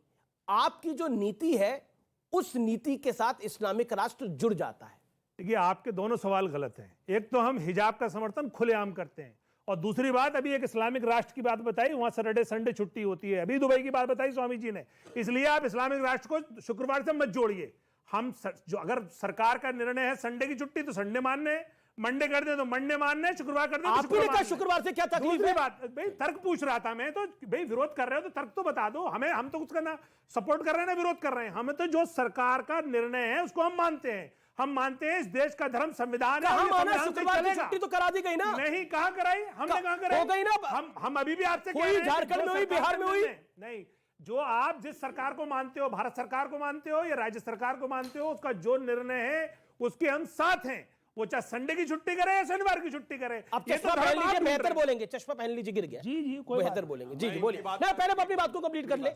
आपकी जो नीति है उस नीति के साथ इस्लामिक राष्ट्र जुड़ जाता है? देखिए, आपके दोनों सवाल गलत हैं। एक तो हम हिजाब का समर्थन खुलेआम करते हैं, और दूसरी बात, अभी एक इस्लामिक राष्ट्र की बात बताई, वहां सैटरडे संडे छुट्टी होती है। अभी दुबई की बात बताई स्वामी जी ने, इसलिए आप इस्लामिक राष्ट्र को शुक्रवार से मत जोड़िए। हम जो अगर सरकार का निर्णय है संडे की छुट्टी तो संडे मानने, मंडे कर दे तो मंडे मानने, शुक्रवार कर दे तो शुक्रवार से क्या तकलीफ है? बात भाई, तर्क पूछ रहा था मैं तो, भाई विरोध कर रहे हो तो तर्क तो बता दो हमें। हम तो उसका ना सपोर्ट कर रहे हैं ना विरोध कर रहे हैं। हमें तो जो सरकार का निर्णय है उसको हम मानते हैं। हम मानते हैं इस देश का धर्म संविधान है। शुक्रवार की छुट्टी तो करा दी गई ना? नहीं, कहां कराई हमने? कहां कराई? हो गई ना। हम अभी भी आपसे कोई झारखंड में हुई, बिहार में हुई नहीं। जो आप जिस सरकार को मानते हो, भारत सरकार को मानते हो या राज्य सरकार को मानते हो, उसका जो निर्णय है उसके हम साथ हैं। वो चाहे संडे की छुट्टी करे या शनिवार की छुट्टी करे। अब चश्मा पहन लीजिए, बेहतर बोलेंगे। चश्मा पहन लीजिए, गिर गया। जी जी, कोई बेहतर बोलेंगे। जी जी बोलिए। ना, पहले अपनी बात को कंप्लीट कर ले,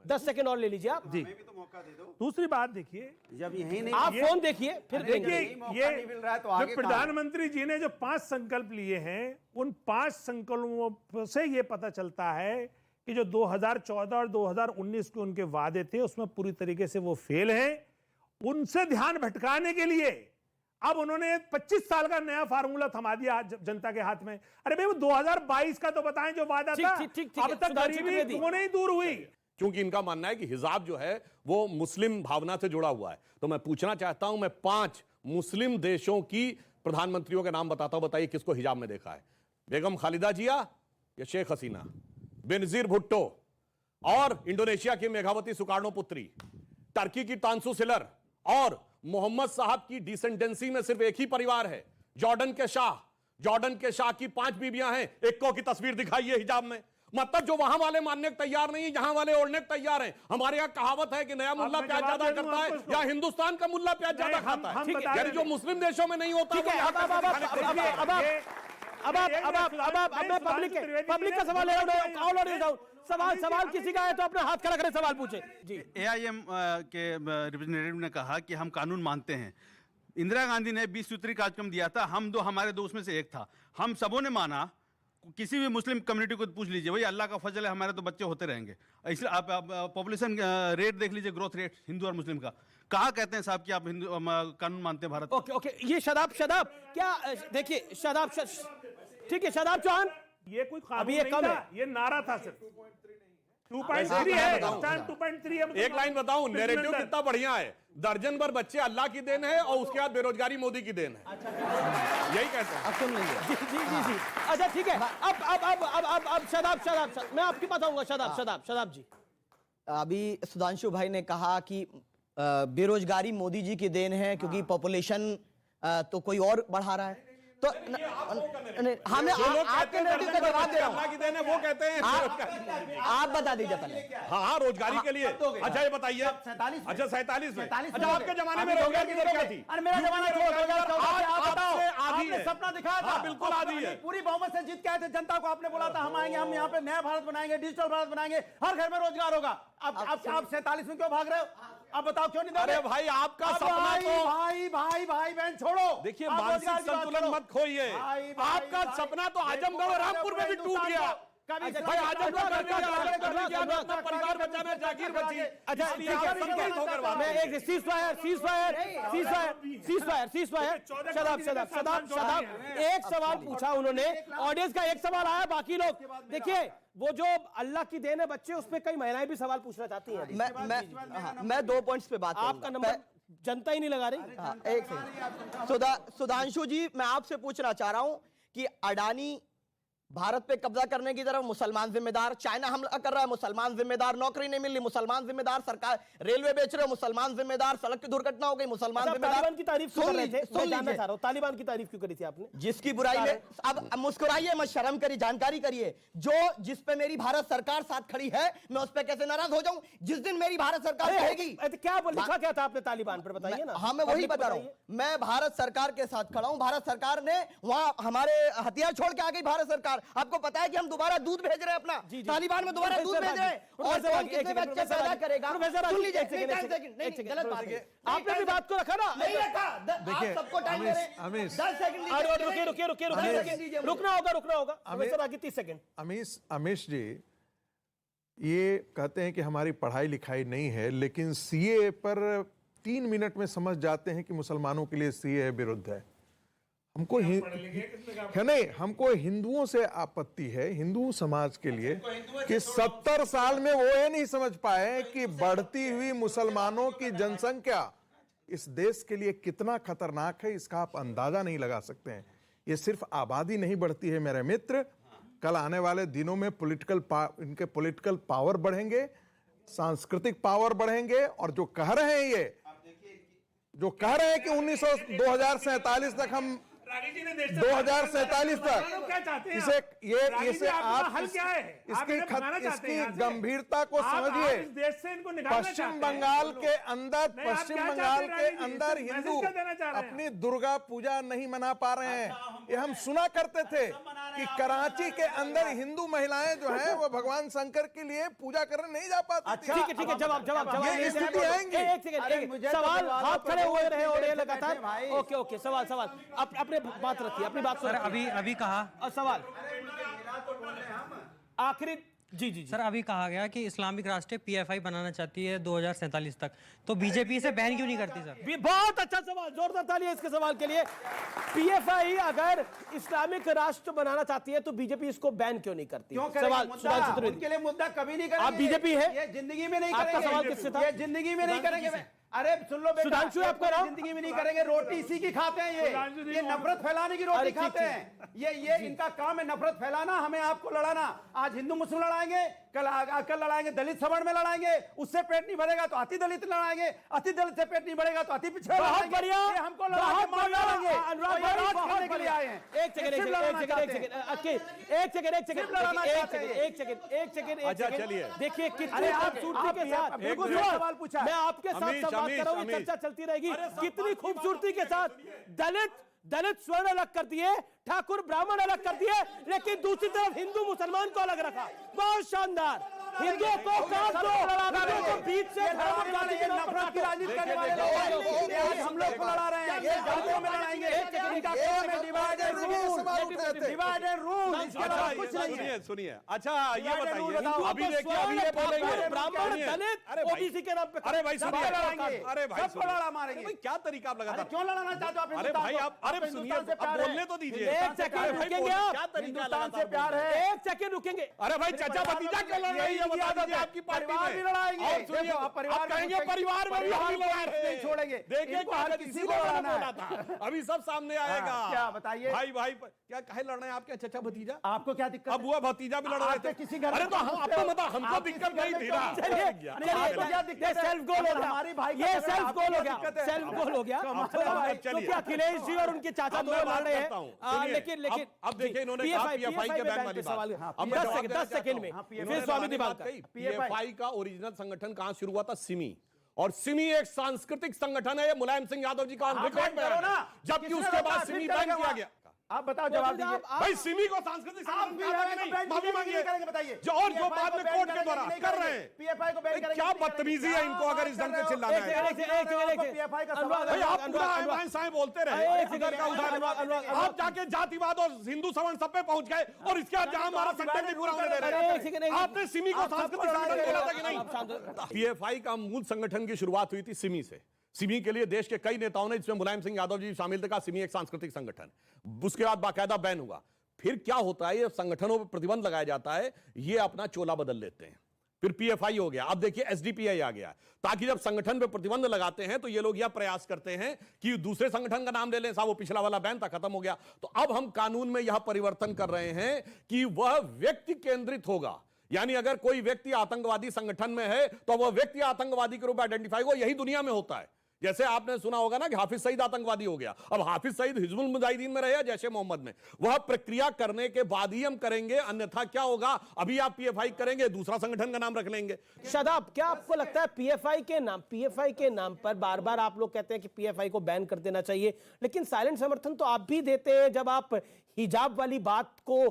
10 सेकंड और ले लीजिए आप। जी, दूसरी बात देखिए, जब यही नहीं आप फोन देखिए फिर देखिए, ये जो प्रधानमंत्री जी ने जो 5 संकल्प लिए हैं, उन 5 संकल्पों से ये पता चलता है कि जो 2014 और 2019 के उनके वादे थे उसमें पूरी तरीके से वो फेल हैं। उनसे ध्यान भटकाने के लिए अब उन्होंने 25 साल का नया फार्मूला थमा दिया जनता के हाथ में। अरे भाई, वो 2022 का तो बताएं जो वादा था। अब तक गरीबी वो नहीं दूर हुई। क्योंकि इनका मानना है कि हिजाब जो है वो मुस्लिम भावना से जुड़ा हुआ है। तो मैं पूछना चाहता हूं, मैं 5 मुस्लिम देशों की प्रधानमंत्रियों के नाम बताता हूं, बताइए किसको हिजाब में देखा है? बेगम खालिदा जिया या शेख हसीना, बेनजीर भुट्टो, और इंडोनेशिया की मेघावती सुकार्णो पुत्री, टर्की की तांसु सिलर, और मोहम्मद साहब की डिसेंडेंसी में सिर्फ एक ही परिवार है, जॉर्डन के शाह की 5 बीबियां हैं। एक को की तस्वीर दिखाइए हिजाब में। मतलब जो वहां वाले मानने को तैयार नहीं, यहां वाले ओढ़ने को तैयार हैं। हमारे यहाँ कहावत है कि नया मुल्ला प्याज ज्यादा करता है या हिंदुस्तान का मुल्ला प्याज ज्यादा खाता है। यानी जो मुस्लिम देशों में नहीं होता पब्लिक का सवाल है। सवाल किसी का है तो अपने हाथ खड़ा करें, सवाल पूछे। जी, AIM के रिप्रेजेंटेटिव ने कहा कि हम कानून मानते हैं। इंदिरा गांधी ने 20 सूत्री कार्यक्रम दिया था, हमारे दो उसमें से एक था। हम सबों ने माना। किसी भी मुस्लिम कम्युनिटी को पूछ लीजिए, भाई अल्लाह का फजल है, हमारे तो बच्चे होते रहेंगे। इसलिए आप पॉपुलेशन रेट देख लीजिए, ग्रोथ रेट हिंदू और मुस्लिम का। कहा कहते हैं साहब कि आप हिंदू कानून मानते हैं भारत? ओके, ये शादाब क्या देखिए, शादाब ठीक है, शादाब चौहान, ये कोई अभी ये कम है, ये नारा था सिर्फ 2.3 है, 2.3 है। एक लाइन बताऊं, नैरेटिव कितना बढ़िया है। दर्जन भर बच्चे अल्लाह की देन है और उसके बाद बेरोजगारी मोदी की देन है। यही कहते हैं। अब सुन लीजिए। जी। अच्छा ठीक है, अब शादाब मैं आपकी बात आऊंगा। शादाब जी, अभी सुधांशु भाई ने कहा कि बेरोजगारी मोदी जी की देन है क्योंकि पॉपुलेशन तो कोई और बढ़ा रहा है। तो हमें आपके नैरेटिव का जवाब दे रहा हूं। अल्लाह की देन है वो कहते हैं। आप बता दीजिए पहले। हाँ, रोजगारी के लिए। अच्छा ये बताइए, अच्छा 47 में, अच्छा आपके जमाने में रोजगार की दर क्या थी? अरे मेरा जमाना आधी है, सपना दिखाया था, बिल्कुल आधी है। पूरी बहुमत से जीत के आए थे, जनता को आपने बोला था हम आएंगे, हम यहाँ पे नया भारत बनाएंगे, डिजिटल भारत बनाएंगे, हर घर में रोजगार होगा। अब आप 47 में क्यों भाग रहे हो? आप बताओ क्यों नहीं दे रहे? अरे भाई, आपका सपना तो भाई बहन छोड़ो। देखिए, मानसिक संतुलन मत खोइए। आपका सपना तो आजमगढ़ और रामपुर में भी टूट गया। कभी अच्छा, इस्लाम भाई, का आजम का अपना परिवार बचाना, जागीर बची। अच्छा, ठीक है, मैं एक शदाब एक सवाल पूछा उन्होंने, ऑडियंस का एक सवाल आया, बाकी लोग देखिए वो जो अल्लाह की देन है बच्चे, उसमें कई महिलाएं भी सवाल पूछना चाहती हैं। मैं 2 पॉइंट्स पे बात आपका नंबर जनता ही नहीं लगा रही। हाँ, एक सेकंड सुधांशु जी, मैं आपसे पूछना चाह रहा हूं कि अडानी भारत पे कब्जा करने की तरफ मुसलमान जिम्मेदार, चाइना हमला कर रहा है मुसलमान जिम्मेदार, नौकरी नहीं मिल रही मुसलमान जिम्मेदार, सरकार रेलवे बेच रहे मुसलमान जिम्मेदार, सड़क की दुर्घटना हो गई मुसलमान जिम्मेदार। तालिबान की तारीफ क्यों कर रहे थे? मैं जानना चाह रहा हूं, तालिबान की तारीफ क्यों करी थी आपने? जिसकी बुराई में अब मुस्कुराइए मत, शर्म करिए, जानकारी करिए। जिस पे मेरी भारत सरकार साथ खड़ी है, मैं उस पे कैसे नाराज हो जाऊं? जिस दिन मेरी भारत सरकार कहेगी क्या लिखा क्या था आपने तालिबान पर, बताइए ना। हाँ, मैं वही बता रहा हूं, मैं भारत सरकार के साथ खड़ा हूं। भारत सरकार ने वहां हमारे हथियार छोड़ के आ गई भारत सरकार। आपको पता है कि हम दोबारा दूध भेज रहे हैं अपना, तालिबान में दोबारा दूध भेज रहे हैं, और कौन कितने बच्चे पैदा करेगा? सुन लीजिए, गलत बात है, आपने भी बात को रखा ना, नहीं रखा। आप सबको टाइम दे रहे हैं, 10 सेकंड रुकिए, रुकना होगा प्रोफेसर आगे 30 सेकंड। अमीश जी, ये कहते हैं कि हमारी पढ़ाई लिखाई नहीं है, लेकिन सीए पर 3 मिनट में समझ जाते हैं कि मुसलमानों के लिए सीए विरुद्ध है। हमको हमको हिंदुओं से आपत्ति है, हिंदू समाज के लिए, कि 70 साल में वो ये नहीं समझ पाए कि बढ़ती हुई मुसलमानों की जनसंख्या इस देश के लिए कितना खतरनाक है, इसका आप अंदाजा नहीं लगा सकते हैं। ये सिर्फ आबादी नहीं बढ़ती है मेरे मित्र, कल आने वाले दिनों में इनके पॉलिटिकल पावर बढ़ेंगे, सांस्कृतिक पावर बढ़ेंगे, और जो कह रहे हैं कि 2047 तक हम 2047 तक इसे आप इसकी गंभीरता को समझिए। पश्चिम बंगाल के अंदर हिंदू अपनी दुर्गा पूजा नहीं मना पा रहे हैं। ये हम सुना करते थे कि कराची के अंदर हिंदू महिलाएं जो हैं वो भगवान शंकर के लिए पूजा करने नहीं जा पाती। ठीक है, जवाब ये स्थिति आएंगी। एक सवाल, हाथ खड़े हुए रहे और ये लगातार। ओके, सवाल अपने बात रखिए, अपनी बात सर। अभी कहा सवाल आखिरी जी सर, अभी कहा गया कि इस्लामिक राष्ट्र पीएफआई बनाना चाहती है 2047 तक, तो बीजेपी इसे बैन क्यों नहीं करती सर? बहुत अच्छा सवाल, जोरदार तालियां इसके सवाल के लिए। पीएफआई अगर इस्लामिक राष्ट्र बनाना चाहती है तो बीजेपी इसको बैन क्यों नहीं करती? सवाल उनके लिए मुद्दा कभी नहीं करेंगे। आप बीजेपी है, ये जिंदगी में नहीं आपका करेंगे। सवाल किससे था? ये जिंदगी में नहीं करेंगे। अरे सुन लो बेटा, सुधांशु आपका नाम? जिंदगी में नहीं करेंगे। रोटी इसी की खाते हैं, ये नफरत फैलाने की रोटी खाते हैं। ये इनका काम है, नफरत फैलाना, हमें आपको लड़ाना। आज हिंदू मुस्लिम लड़ाएंगे, कल लड़ाएंगे दलित सवर्ण में लड़ाएंगे, उससे पेट नहीं भरेगा तो अति दलित लड़ाएंगे, अति दलित से पेट नहीं भरेगा तो अति पिछड़े लड़ाएंगे। हमको देखिए कितनी खूबसूरती के साथ सवाल पूछा, मैं आपके साथ संवाद कर रहा हूं, चर्चा चलती रहेगी। कितनी खूबसूरती के साथ दलित स्वर्ण अलग कर दिए, ठाकुर ब्राह्मण अलग कर दिए, लेकिन दूसरी तरफ हिंदू मुसलमान को अलग रखा। बहुत शानदार। हिंदुओं को काट दो, हिंदुओं को बीच से नफरत की राजनीति करने वाले लोग हम लोग को लड़ा रहे हैं। ये जातियों में लड़ाएंगे, इनका काम है डिवाइड एंड रूल। कुछ नहीं है। सुनिए, अच्छा ये बताइए, अभी देखिए, अभी ये बोलेंगे ब्राह्मण दलित ओबीसी के नाम पे, अरे भाई सुनिए, लड़ाएंगे, अरे भाई सबको लड़ा मारेंगे। क्या तरीका आप लगातार क्यों लड़ाना चाहते हो आप? अरे भाई आप, अरे सुनिए, बोलने तो दीजिए। एक सेकंड रुकेंगे आप? क्या तरीका हिंदुस्तान से प्यार है। एक सेकंड रुकेंगे? अरे भाई चाचा भतीजा क्यों लड़ रही है, बता दीजिए। आपकी पार्टी भी लड़ाएंगे, और सुनिए, परिवार कहेंगे परिवार में भी हम लड़ा रहे हैं, छोड़ेंगे। देखिए हर किसी को लड़ना था, अभी सब सामने आएगा। क्या बताइए भाई क्या कहे लड़ रहे हैं आपके चाचा भतीजा? आपको क्या दिक्कत? अब हुआ भतीजा भी लड़ रहे थे किसी घर? अरे तो आपको बता, हमको दिक्कत नहीं थी ना। सेल्फ गोल हो गया, हमारी भाई ये सेल्फ गोल हो गया, सेल्फ गोल हो गया। तो क्या अखिलेश जी और उनके चाचा दोनों लड़ रहे हैं, लेकिन अब देखिए इन्होंने पीएफआई के बैन वाली बात। 10 सेकंड में फिर स्वामी दिवाकर। पीएफआई का ओरिजिनल संगठन कहां शुरू हुआ था? सिमी। और सिमी एक सांस्कृतिक संगठन है, ये मुलायम सिंह यादव जी का रिकॉर्ड में है, जबकि उसके बाद सिमी बैन किया गया। आप बताओ, जवाब दीजिए। भाई सिमी को सांस्कृतिक संगठन कहा था कि नहीं? माफी मांगिए। बताइए जो और जो बाद में कोर्ट के द्वारा कर रहे हैं, पीएफआई को बैन करेंगे, क्या बदतमीजी है इनको अगर इस ढंग से चिल्लाना है। पीएफआई का सवाल भाई आप पूरा ऐवान साहेब बोलते रहे, आप जाके जातिवाद और हिंदू सवर्ण सब पे पहुंच गए और इसके बाद जहां हमारा संगठन नहीं पूरा होने दे रहे। आपने सिमी को सांस्कृतिक संगठन बोला था कि नहीं? पीएफआई का मूल संगठन की शुरुआत हुई थी सिमी से। सिमी के लिए देश के कई नेताओं ने, जिसमें मुलायम सिंह यादव जी शामिल थे, कहा सिमी एक सांस्कृतिक संगठन। उसके बाद बाकायदा बैन हुआ। फिर क्या होता है, ये संगठनों पर प्रतिबंध लगाया जाता है, ये अपना चोला बदल लेते हैं। फिर पीएफआई हो गया, अब देखिए एसडीपीआई आ गया, ताकि जब संगठन पे प्रतिबंध लगाते हैं तो ये लोग यह प्रयास करते हैं कि दूसरे संगठन का नाम ले लें, साहब वो पिछला वाला बैन था, खत्म हो गया। तो अब हम कानून में यह परिवर्तन कर रहे हैं कि वह व्यक्ति केंद्रित होगा, यानी अगर कोई व्यक्ति आतंकवादी संगठन में है तो वह व्यक्ति आतंकवादी के रूप में आइडेंटिफाई हो। यही दुनिया में होता है। जैसे आपने सुना होगा ना कि हाफिज सईद आतंकवादी हो गया, अब हाफिज सईद हिजबुल मुजाहिदीन में रहे या जैशे मोहम्मद में, वह प्रक्रिया करने के बाद ही हम करेंगे, अन्यथा क्या होगा, अभी आप पीएफआई करेंगे, दूसरा संगठन का नाम रख लेंगे। शादाब, क्या आपको लगता है पीएफआई के नाम पर बार बार आप लोग कहते हैं कि पीएफआई को बैन कर देना चाहिए, लेकिन साइलेंट समर्थन तो आप भी देते हैं जब आप हिजाब वाली बात को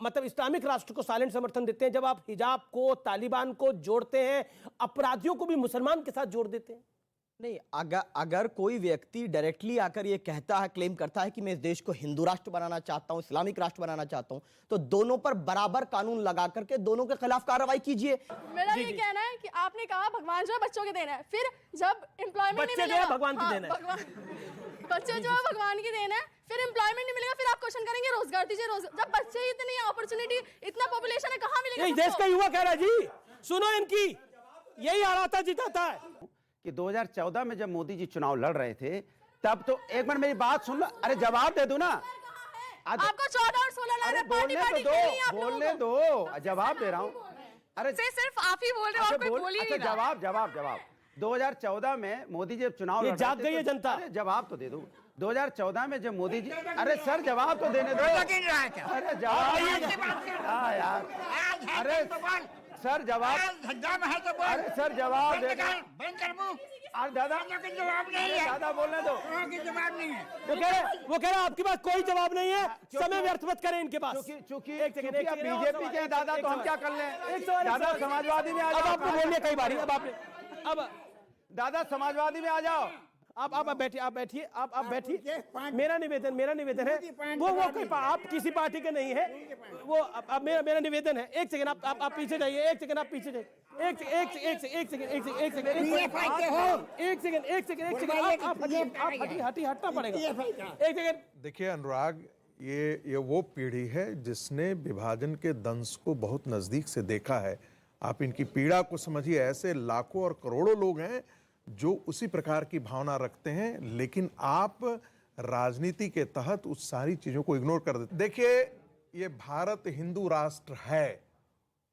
मतलब इस्लामिक राष्ट्र को साइलेंट समर्थन देते हैं, जब आप हिजाब को तालिबान को जोड़ते हैं, अपराधियों को भी मुसलमान के साथ जोड़ देते हैं। नहीं, अगर कोई व्यक्ति डायरेक्टली आकर ये कहता है, क्लेम करता है कि मैं इस देश को हिंदू राष्ट्र बनाना चाहता हूं, इस्लामिक राष्ट्र बनाना चाहता हूं, तो दोनों पर बराबर कानून लगा करके दोनों के खिलाफ कार्रवाई कीजिए। मेरा ये कहना है कि आपने कहा भगवान जो है बच्चों के देना है, फिर जब एम्प्लॉयमेंट नहीं बच्चे जो है भगवान की देना है, बच्चे जो है भगवान की देना है, फिर एम्प्लॉयमेंट नहीं मिलेगा, फिर आप क्वेश्चन करेंगे रोजगार दीजिए, जब बच्चे ही इतनी अपॉर्चुनिटी, इतना पॉपुलेशन है, कहाँ मिलेगा? ये देश का युवा कह रहा है जी, सुनो इनकी, यही हराता जिताता है कि 2014 में जब मोदी जी चुनाव लड़ रहे थे, तब तो एक बार मेरी बात सुन लो, अरे जवाब दे दो ना। आपको 14 और 16 लड़ रहे, पार्टी पार्टी खेलनी है आप लोगों को। बोलने दो, जवाब दे रहा हूं। अरे सिर्फ आप ही बोल रहे हो और कोई बोल ही नहीं रहा। जवाब 2014 में मोदी जी चुनाव लड़ जाग गई है जनता। अरे जवाब तो दे दो। 2014 में जब मोदी जी, अरे सर जवाब तो देने दो। अरे जवाब, हाँ यार, अरे सर जवाब, अरे सर जवाब दे दो। अरे दादा जवाब नहीं है, दादा बोलने दो। जवाब नहीं है, वो कह रहे आपके पास कोई जवाब नहीं है, समय व्यर्थ मत करें इनके पास। चूंकि बीजेपी के दादा, तो हम क्या कर लें? दादा समाजवादी में आ जाओ। अब आपको बोलिए कई बारी, अब दादा समाजवादी में आ जाओ। आप बैठिए, आप बैठिए। मेरा निवेदन है, वो आप किसी पार्टी के नहीं है, वो अब मेरा निवेदन है। एक सेकंड आप पीछे जाइए, एक सेकंड आप पीछे जाइए, एक सेकंड हटना पड़ेगा, एक सेकंड। देखिए अनुराग, ये वो पीढ़ी है जिसने विभाजन के दंश को बहुत नजदीक से देखा है। आप इनकी पीड़ा को समझिए, ऐसे लाखों और करोड़ों लोग हैं जो उसी प्रकार की भावना रखते हैं, लेकिन आप राजनीति के तहत उस सारी चीजों को इग्नोर कर देते। देखिए, ये भारत हिंदू राष्ट्र है,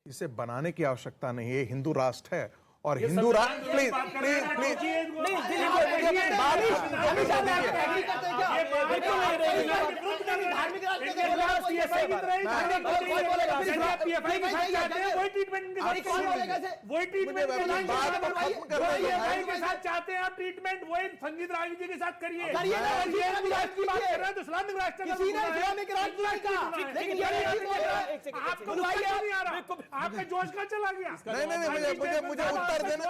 इसे बनाने की आवश्यकता नहीं है, हिंदू राष्ट्र है। और हिंदू राष्ट्र, प्लीज चाहते हैं आप ट्रीटमेंट, वही संगीत राय जी के साथ करिए। आपका जोश का चला गया। नहीं, मुझे उत्तर देना।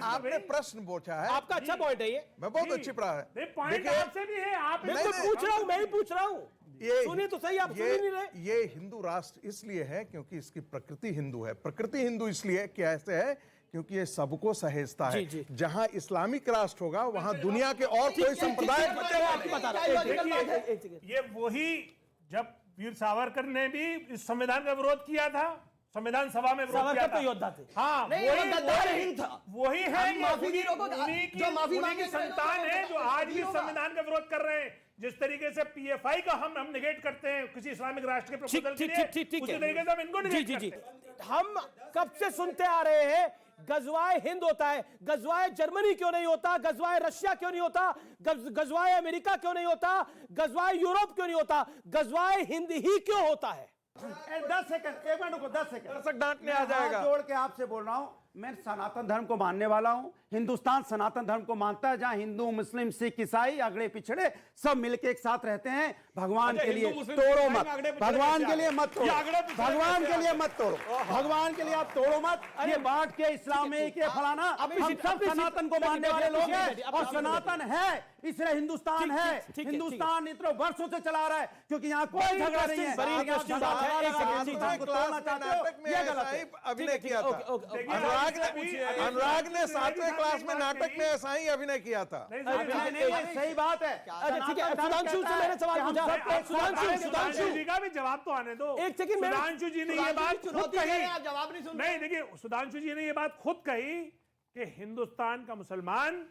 आपने प्रश्न पूछा है, आपका अच्छा पॉइंट है ये, मैं बहुत अच्छी पढ़ा है। पॉइंट आपसे भी है, आप मैं पूछ रहा हूँ, मैं ही पूछ रहा हूँ, सुनिए तो सही, आप सुन ही नहीं रहे। ये हिंदू राष्ट्र इसलिए है क्योंकि इसकी प्रकृति हिंदू है। प्रकृति हिंदू इसलिए कैसे है? क्योंकि ये सबको सहेजता है। जहां इस्लामिक राष्ट्र होगा वहां दुनिया के और कोई संप्रदाय। ये वही, जब वीर सावरकर ने भी इस संविधान का विरोध किया था, संविधान सभा में विरोध किया था। योद्धा थे। हाँ, वही है, उन्हीं की संतान है जो आज भी संविधान का विरोध कर रहे हैं। जिस तरीके से पीएफआई का हम निगेट करते हैं किसी इस्लामिक राष्ट्र के प्रपोजल के लिए, उसी तरीके से हम इनको निगेट करते हैं। हम कब से सुनते आ रहे हैं गजवाए हिंद होता है, गजवाए जर्मनी क्यों नहीं होता, गजवाए रशिया क्यों नहीं होता, गजवाए अमेरिका क्यों नहीं होता, गजवाए यूरोप क्यों नहीं होता, गजवाए हिंद ही क्यों होता है? 10 सेकंड, एक मिनट रुको, 10 सेकंड। दर्शक डांटने आ जाएगा। जोड़ के आपसे बोल रहा हूं, मैं सनातन धर्म को मानने वाला हूं। हिंदुस्तान सनातन धर्म को मानता है, जहां हिंदू, मुस्लिम, सिख, ईसाई, अगड़े पिछड़े सब मिलके एक साथ रहते हैं। भगवान के लिए हिंदू मुस्लिम तोड़ो में मत, आंकड़े पूछ भगवान रहे के हैं लिए मत तोड़ो, ये आंकड़े पूछ रहे हैं भगवान क्या? के लिए मत तोड़ो, भगवान के लिए आप तोड़ो मत। ये बांट के इस्लाम में ये फलाना, हम सब सनातन को मानने वाले लोग हैं और सनातन है, इसलिए हिंदुस्तान है। हिंदुस्तान इतने वर्षों से चला रहा है क्योंकि यहाँ कोई झगड़ा नहीं है। ये गलत है। अभिनय किया था अनुराग ने 7वें क्लास में नाटक में ऐसा ही अभिनय किया था। सही बात है। ठीक है, सुधांशु से मैंने सवाल पूछा। सुधांशु जी का भी जवाब तो आने दो। एक सेकंड, सुधांशु जी ने ये बात खुद कही, आप जवाब नहीं सुन नहीं देखिए, सुधांशु जी ने ये बात खुद कही कि हिंदुस्तान का मुसलमान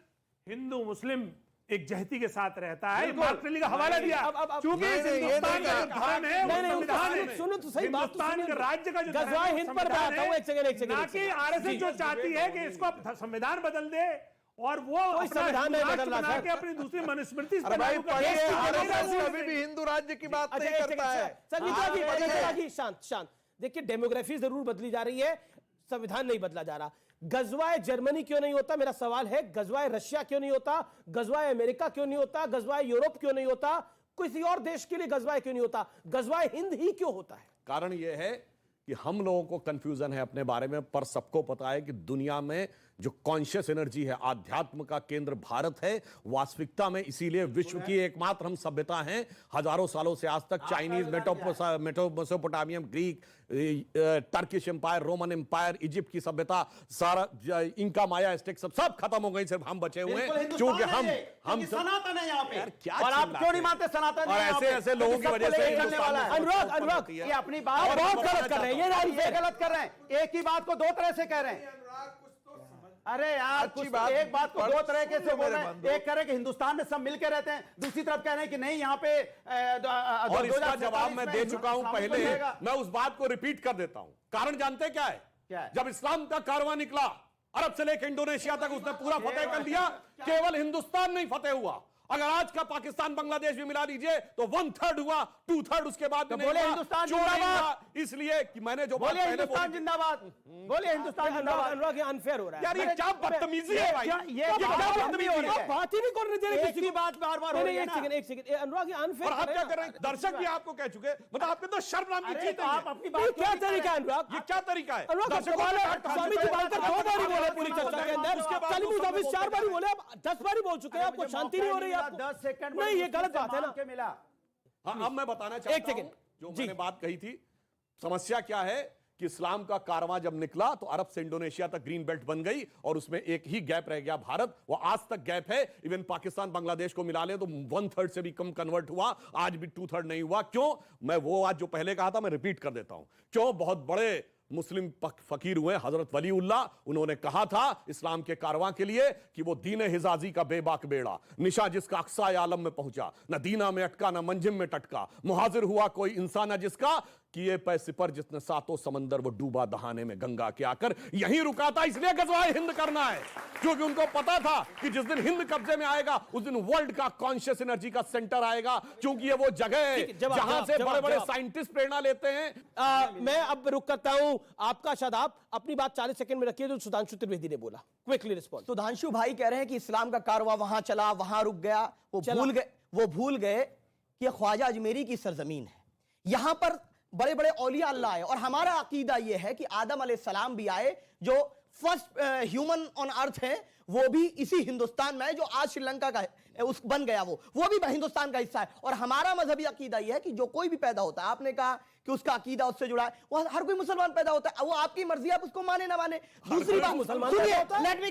हिंदू मुस्लिम एक जहती के साथ रहता है। मार्क्सवादी का हवाला दिया, चूंकि हिंदुस्तान का धर्म है, संविधान है, सुनो तो सही बात, हिंदुस्तान के राज्य का जो गजवाए हिंद पर मैं आता हूं, एक सेकंड, ना कि आरएसएस जो चाहती है कि इसको संविधान बदल दे और वो संविधान नहीं बदल रहा बना के अपनी दूसरी मनुस्मृति अभी भी हिंदू राज्य की बात नहीं करता है। शांत। देखिए, डेमोग्राफी जरूर बदली जा रही है, संविधान नहीं बदला जा रहा। गजवाए जर्मनी क्यों नहीं होता, मेरा सवाल है। गजवाए रशिया क्यों नहीं होता, गजवाए अमेरिका क्यों नहीं होता, गजवाए यूरोप क्यों नहीं होता, किसी और देश के लिए गजवाए क्यों नहीं होता, गजवाए हिंद ही क्यों होता है? कारण यह है कि हम लोगों को कंफ्यूजन है अपने बारे में, पर सबको पता है कि दुनिया में जो कॉन्शियस एनर्जी है, आध्यात्म का केंद्र भारत है वास्तविकता में। इसीलिए विश्व की एकमात्र हम सभ्यता हैं। हजारों सालों से आज तक Chinese, Mesopotamian, Greek, Turkish empire, Roman empire, Egypt की सभ्यता, सारा इंका, माया, एस्टेक सब खत्म हो गई, सिर्फ हम बचे हुए हैं क्योंकि हम सनातन है यहाँ पे। क्या और आप क्यों नहीं मानते सनातन? और ऐसे लोगों की वजह से अनुराग ये अपनी बात बहुत गलत कर रहे हैं, ये गलत कर रहे हैं। एक ही बात को दो तरह से कह रहे हैं। अरे यार, एक बात को दो तरीके से बोल रहे हैं। एक कह रहे कि हिंदुस्तान में सब मिलकर रहते हैं, दूसरी तरफ कह रहे हैं कि नहीं यहाँ पे और इसका जवाब मैं दे चुका हूं पहले, मैं उस बात को रिपीट कर देता हूं। कारण जानते हैं क्या है? जब इस्लाम का कारवां निकला अरब से लेकर इंडोनेशिया तक, उसने पूरा फतेह कर दिया, केवल हिंदुस्तान नहीं फतेह हुआ। अगर आज का पाकिस्तान बांग्लादेश भी मिला लीजिए तो 1/3 हुआ, 2/3 उसके बाद तो बोले हिंदुस्तान जिंदाबाद। इसलिए कि मैंने जो बोले हिंदुस्तान जिंदाबाद, बोले हिंदुस्तान जिंदाबाद। अनुराग, ये अनफेयर हो रहा है यार, ये क्या बदतमीजी है भाई, ये क्या बदतमीजी हो रही है? बात ही नहीं कर रहे थे, किसी की बात बार-बार हो रही है। एक सेकंड अनुराग, ये अनफेयर। और आप क्या कर रहे हैं? दर्शक भी आपको कह चुके, मतलब आपके तो शर्म नाम की चीज आप अपनी बात क्या तरीका है अनुराग? ये क्या तरीका है? स्वामी जी बात 2 बार ही बोले पूरी चर्चा के अंदर, कलीम मुजाफिर 4 बार ही बोले, आप 10 बार ही बोल चुके हैं, आपको शांति नहीं हो रही है? 10 सेकंड नहीं, ये गलत बात है ना। मिला। हाँ, अब मैं बताना चाहता हूं जो मैंने बात कही थी। समस्या क्या है कि इस्लाम का कारवां जब निकला तो अरब से इंडोनेशिया तक ग्रीन बेल्ट बन गई और उसमें एक ही गैप रह गया, भारत। वो आज तक गैप है। इवन पाकिस्तान बांग्लादेश को मिला ले तो 1/3 से भी कम कन्वर्ट हुआ, आज भी 2/3 नहीं हुआ। क्यों? मैं वो आज जो पहले कहा था मैं रिपीट कर देता हूं। क्यों? बहुत बड़े मुस्लिम फकीर हुए हजरत वलीउल्लाह, उन्होंने कहा था इस्लाम के कारवां के लिए कि वो दीन हिजाजी का बेबाक बेड़ा, निशा जिसका अक्सा आलम में पहुंचा, न दीना में अटका न मंजिम में टटका, मुहाजिर हुआ कोई इंसान न जिसका किए पैसे पर जिसने सातों समंदर वो डूबा दहाने में गंगा के आकर यहीं रुका था। इसलिए गजवाए हिंद करना है क्योंकि उनको पता था कि जिस दिन हिंद कब्जे में आएगा उस दिन वर्ल्ड का कॉन्शियस एनर्जी का सेंटर आएगा, क्योंकि ये वो जगह है जहां से बड़े बड़े साइंटिस्ट प्रेरणा लेते हैं। मैं अब रुक करता हूं आपका शादाब, अपनी बात 40 सेकंड में रखिए जो सुधांशु त्रिवेदी ने बोला। Quickly respond. सुधांशु भाई कह रहे हैं कि इस्लाम का कारवां वहां चला, वहां रुक गया, वो भूल गए कि ख्वाजा अजमेरी की सरजमीन है, यहां पर बड़े बड़े औलिया अल्लाह आए। और हमारा अकीदा यह है कि आदम अलैहिस्सलाम भी आए, जो फर्स्ट ह्यूमन ऑन अर्थ है, वो भी इसी हिंदुस्तान में है, जो आज श्रीलंका का उस बन गया, वो भी हिंदुस्तान का हिस्सा है। और हमारा मजहबी अकीदा यह है कि जो कोई भी पैदा होता है, आपने कहा कि उसका अकीदा उससे जुड़ा है, वो हर कोई मुसलमान पैदा होता है, वो आपकी मर्जी, आप उसको माने ना माने। दूसरी बात, लेट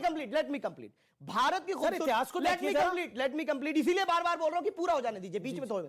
मी कंप्लीट भारत की इतिहास को लेट मी कंप्लीट, इसीलिए बार बार बोल रहा हूं कि पूरा हो जाने दीजिए, बीच में थोड़ा।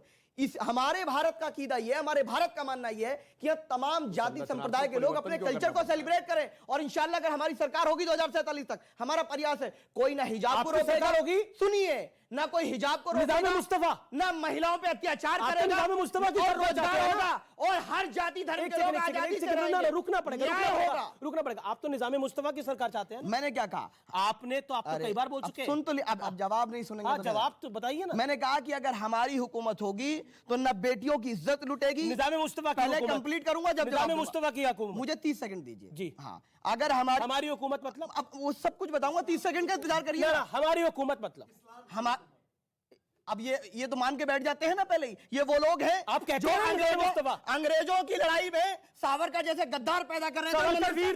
हमारे भारत का अकीदा यह है, हमारे भारत का मानना यह है कि तमाम जाति संप्रदाय के लोग अपने कल्चर को सेलिब्रेट करें। और इंशाल्लाह अगर हमारी सरकार होगी 2047 तक, हमारा प्रयास है कोई ना हिजाब को रोकेगा, सुनिए, ना कोई हिजाब को रोकेगा, मुस्तफा ना महिलाओं पे अत्याचार करेगा, मुस्तफा की रोजगार होगा और हर जाति धर्म के लोग आजादी से रहेंगे। रुकना पड़ेगा। आप तो निजाम मुस्तफा की सरकार चाहते हैं। मैंने क्या कहा? आपने तो आपको कई बार बोल चुके हैं। सुन तो अब जवाब नहीं सुनेंगे। जवाब तो बताइए ना। मैंने कहा कि अगर हमारी हुकूमत होगी तो न बेटियों की इज्जत लुटेगी। निजाम मुस्तफा पहले कंप्लीट करूंगा जब निजाम मुस्तफा की हुकूमत। मुझे 30 सेकंड दीजिए जी। हाँ, अगर हमारी हुकूमत मतलब, अब वो सब कुछ बताऊंगा, 30 सेकंड का इंतजार करिए। हमारी हुकूमत मतलब अब ये तो मान के बैठ जाते हैं ना पहले ही, ये वो लोग हैं आप कहते जो हैं अंग्रेजों की लड़ाई में सावरकर जैसे गद्दार पैदा कर रहे थे। वीर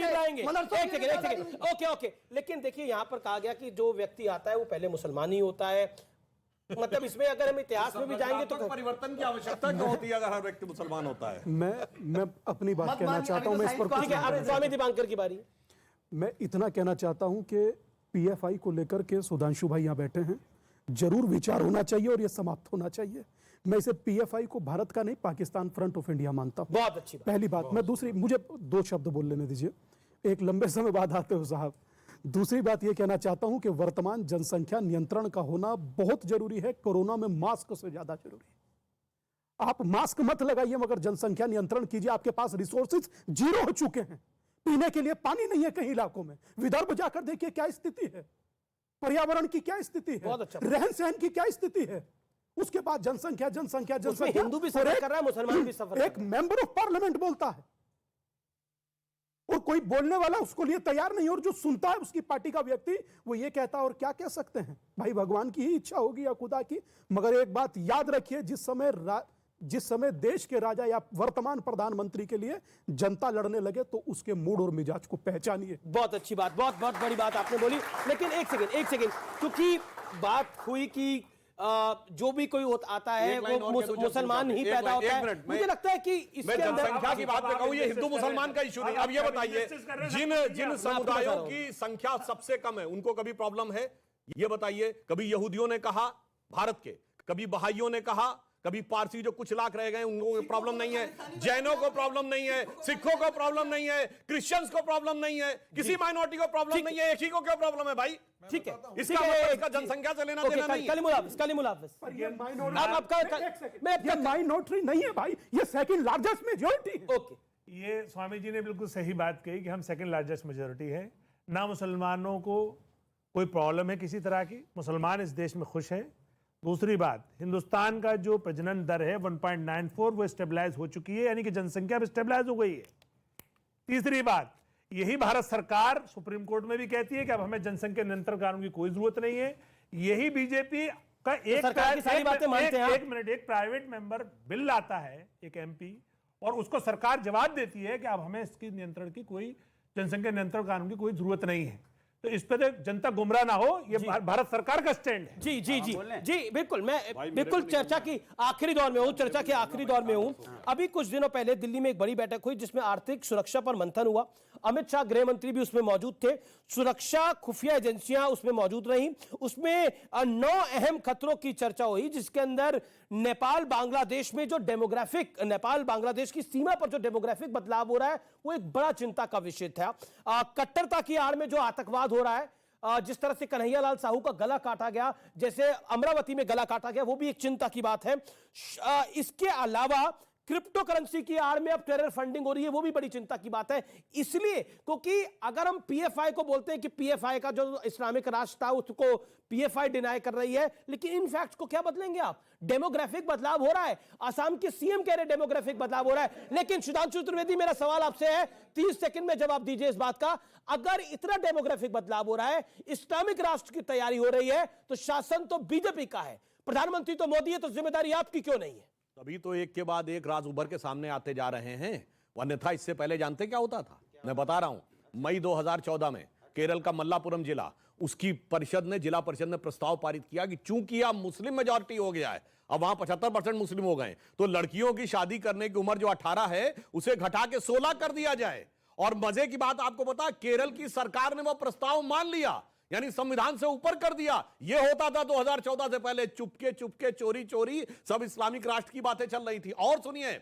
रहेंगे। एक सेकंड, ओके। लेकिन देखिए यहां पर कहा गया कि जो व्यक्ति आता है वो पहले मुसलमान ही होता है। मतलब इसमें अगर हम इतिहास में भी जाएंगे तो परिवर्तन की आवश्यकता क्यों होती है अगर हर व्यक्ति मुसलमान होता है? मैं अपनी बात कहना चाहता हूं, मैं इस पर ठीक है, अब स्वामी दीपांकर की बारी। मैं इतना कहना चाहता हूं कि पीएफआई को लेकर के सुधांशु भाई यहाँ बैठे हैं, जरूर विचार होना चाहिए और ये समाप्त होना चाहिए। मैं इसे पीएफआई को भारत का नहीं पाकिस्तान फ्रंट ऑफ इंडिया मानता हूं। बहुत अच्छी बात। पहली बात। मैं दूसरी, मुझे 2 शब्द बोल लेने दीजिए, एक लंबे समय बाद आते हो साहब। दूसरी बात ये कहना चाहता हूं कि वर्तमान जनसंख्या नियंत्रण का होना बहुत जरूरी है, कोरोना में मास्क से ज्यादा जरूरी है। आप मास्क मत लगाइए मगर जनसंख्या नियंत्रण कीजिए। आपके पास रिसोर्सेज 0 हो चुके हैं, पीने के लिए पानी नहीं है कई इलाकों में। विदर्भ जाकर देखिए क्या स्थिति है, पर्यावरण की क्या स्थिति है, रहन सहन की क्या स्थिति है। उसके बाद जनसंख्या हिंदू भी सफर कर रहा है, मुसलमान भी सफर। एक मेंबर ऑफ पार्लियामेंट बोलता है और कोई बोलने वाला उसको लिए तैयार नहीं, और जो सुनता है उसकी पार्टी का व्यक्ति वो ये कहता है। और क्या कह सकते हैं भाई, भगवान की ही इच्छा होगी या खुदा की। मगर एक बात याद रखिए, जिस समय देश के राजा या वर्तमान प्रधानमंत्री के लिए जनता लड़ने लगे तो उसके मूड और मिजाज को पहचानिए। बहुत अच्छी बात, बहुत बड़ी बात आपने बोली। लेकिन एक सेकंड, क्योंकि बात हुई कि जो भी कोई आता है वो मुसलमान ही पैदा होता है। मुझे लगता है कि इसके अंदर जनसंख्या की बात पे कहूं, ये हिंदू मुसलमान का इशू नहीं। अब ये बताइए, जिन समुदायों की संख्या सबसे कम है उनको कभी प्रॉब्लम है? ये बताइए, कभी यहूदियों ने कहा भारत के, कभी बहाइयों ने कहा, कभी पारसी जो कुछ लाख रह गए उनको प्रॉब्लम नहीं है, जैनों को प्रॉब्लम नहीं है, सिखों को प्रॉब्लम नहीं है, क्रिश्चियंस को प्रॉब्लम नहीं है, किसी माइनॉरिटी को प्रॉब्लम नहीं है, एक ही को क्या प्रॉब्लम है भाई? ठीक है, इसका मतलब इसका जनसंख्या से लेना देना नहीं। ये माइनॉरिटी नहीं है भाई, ये सेकंड लार्जेस्ट मेजॉरिटी है। ओके, ये स्वामी जी ने बिल्कुल सही बात कही कि हम सेकंड लार्जेस्ट मेजॉरिटी है। ना मुसलमानों को कोई प्रॉब्लम है किसी तरह की, मुसलमान इस देश में खुश है। दूसरी बात, हिंदुस्तान का जो प्रजनन दर है 1.94 वो स्टेबलाइज हो चुकी है, यानी कि जनसंख्या भी स्टेबलाइज हो गई है। तीसरी बात, यही भारत सरकार सुप्रीम कोर्ट में भी कहती है कि अब हमें जनसंख्या नियंत्रण कानून की कोई जरूरत नहीं है। यही बीजेपी का एक प्राइवेट मेंबर बिल लाता है, एक एमपी, और उसको सरकार जवाब देती है कि अब हमें इसकी नियंत्रण की कोई, जनसंख्या नियंत्रण कानून की कोई जरूरत नहीं है। तो इस पर जनता गुमराह ना हो, ये भारत सरकार का स्टैंड है। जी बिल्कुल। मैं बिल्कुल चर्चा की आखिरी दौर में हूं। अभी कुछ दिनों पहले दिल्ली में एक बड़ी बैठक हुई जिसमें आर्थिक सुरक्षा पर मंथन हुआ। अमित शाह गृह मंत्री भी उसमें मौजूद थे, सुरक्षा खुफिया एजेंसियां उसमें मौजूद रहीं। उसमें 9 अहम खतरों की चर्चा हुई, जिसके अंदर नेपाल बांग्लादेश में जो डेमोग्राफिक, नेपाल बांग्लादेश की सीमा पर जो डेमोग्राफिक बदलाव हो रहा है वो एक बड़ा चिंता का विषय था। कट्टरता की आड़ में जो आतंकवाद हो रहा है, जिस तरह से कन्हैयालाल साहू का गला काटा गया, जैसे अमरावती में गला काटा गया, वो भी एक चिंता की बात है। इसके अलावा क्रिप्टो करेंसी की आड़ में अब टेरर फंडिंग हो रही है, वो भी बड़ी चिंता की बात है। इसलिए क्योंकि अगर हम पीएफआई को बोलते हैं कि पीएफआई का जो इस्लामिक राष्ट्र था उसको पीएफआई डिनाई कर रही है, लेकिन इन फैक्ट्स को क्या बदलेंगे आप? डेमोग्राफिक बदलाव हो रहा है, असम के सीएम कह रहे डेमोग्राफिक बदलाव हो रहा है। लेकिन सुधांशु त्रिवेदी, मेरा सवाल आपसे है, 30 सेकंड में जवाब दीजिए इस बात का, अगर इतना डेमोग्राफिक बदलाव हो रहा है, इस्लामिक राष्ट्र की तैयारी हो रही है, तो शासन तो बीजेपी का है, प्रधानमंत्री तो मोदी है, तो जिम्मेदारी आपकी क्यों नहीं है? अभी तो एक के बाद एक राज उभर के सामने आते जा रहे हैं। अन्यथा इससे पहले जानते क्या होता था? मैं बता रहा हूं, मई 2014 में केरल का मल्लापुरम जिला, उसकी जिला परिषद ने प्रस्ताव पारित किया कि चूंकि अब मुस्लिम मेजॉरिटी हो गया है, अब वहां 75% मुस्लिम हो गए, तो लड़कियों की शादी करने की उम्र जो 18 है उसे घटा के 16 कर दिया जाए। और मजे की बात आपको बता, केरल की सरकार ने वो प्रस्ताव मान लिया, यानी संविधान से ऊपर कर दिया। यह होता था 2014 से पहले, चुपके चुपके चोरी चोरी सब इस्लामिक राष्ट्र की बातें चल रही थी। और सुनिए,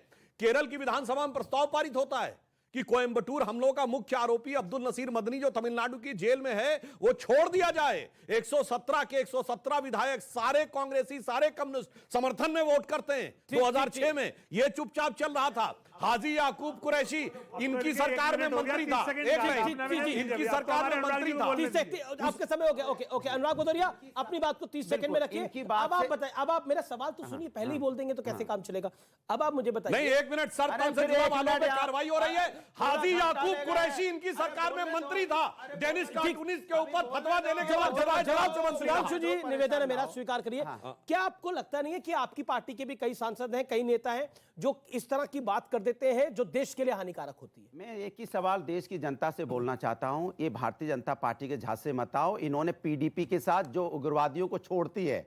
केरल की विधानसभा में प्रस्ताव पारित होता है कि कोयंबटूर हमलों का मुख्य आरोपी अब्दुल नसीर मदनी जो तमिलनाडु की जेल में है वो छोड़ दिया जाए। 117 के 117 विधायक, सारे कांग्रेसी, सारे कम्युनिस्ट समर्थन में वोट करते हैं। 2006 में यह चुपचाप चल रहा था। हाजी याकूब कुरैशी इनकी सरकार में मंत्री था, एक मिनट, इनकी सरकार में मंत्री था। 30 सेकंड आपका समय हो गया। ओके ओके, अनुराग भदौरिया अपनी बात को 30 सेकंड में रखिए। अब आप बताइए, अब आप मेरा सवाल तो सुनिए, पहले ही बोल देंगे तो कैसे काम चलेगा। अब आप मुझे बताइए। नहीं, 1 मिनट सर, कौन से जवाब वालों पे कार्रवाई हो रही है? हाजी याकूब कुरैशी इनकी सरकार में मंत्री था, डेनिस कार्टूनिस्ट के ऊपर फतवा देने के बाद जवाब सुधांशु जी, निवेदन है मेरा, स्वीकार करिए। क्या आपको लगता नहीं है कि आपकी पार्टी के भी कई सांसद हैं, कई नेता हैं जो इस तरह की बात कर देते हैं जो देश के लिए हानिकारक होती है? मैं एक ही सवाल देश की जनता से बोलना चाहता हूं, ये भारतीय जनता पार्टी के झांसे मत आओ। इन्होंने पीडीपी के साथ जो उग्रवादियों को छोड़ती है,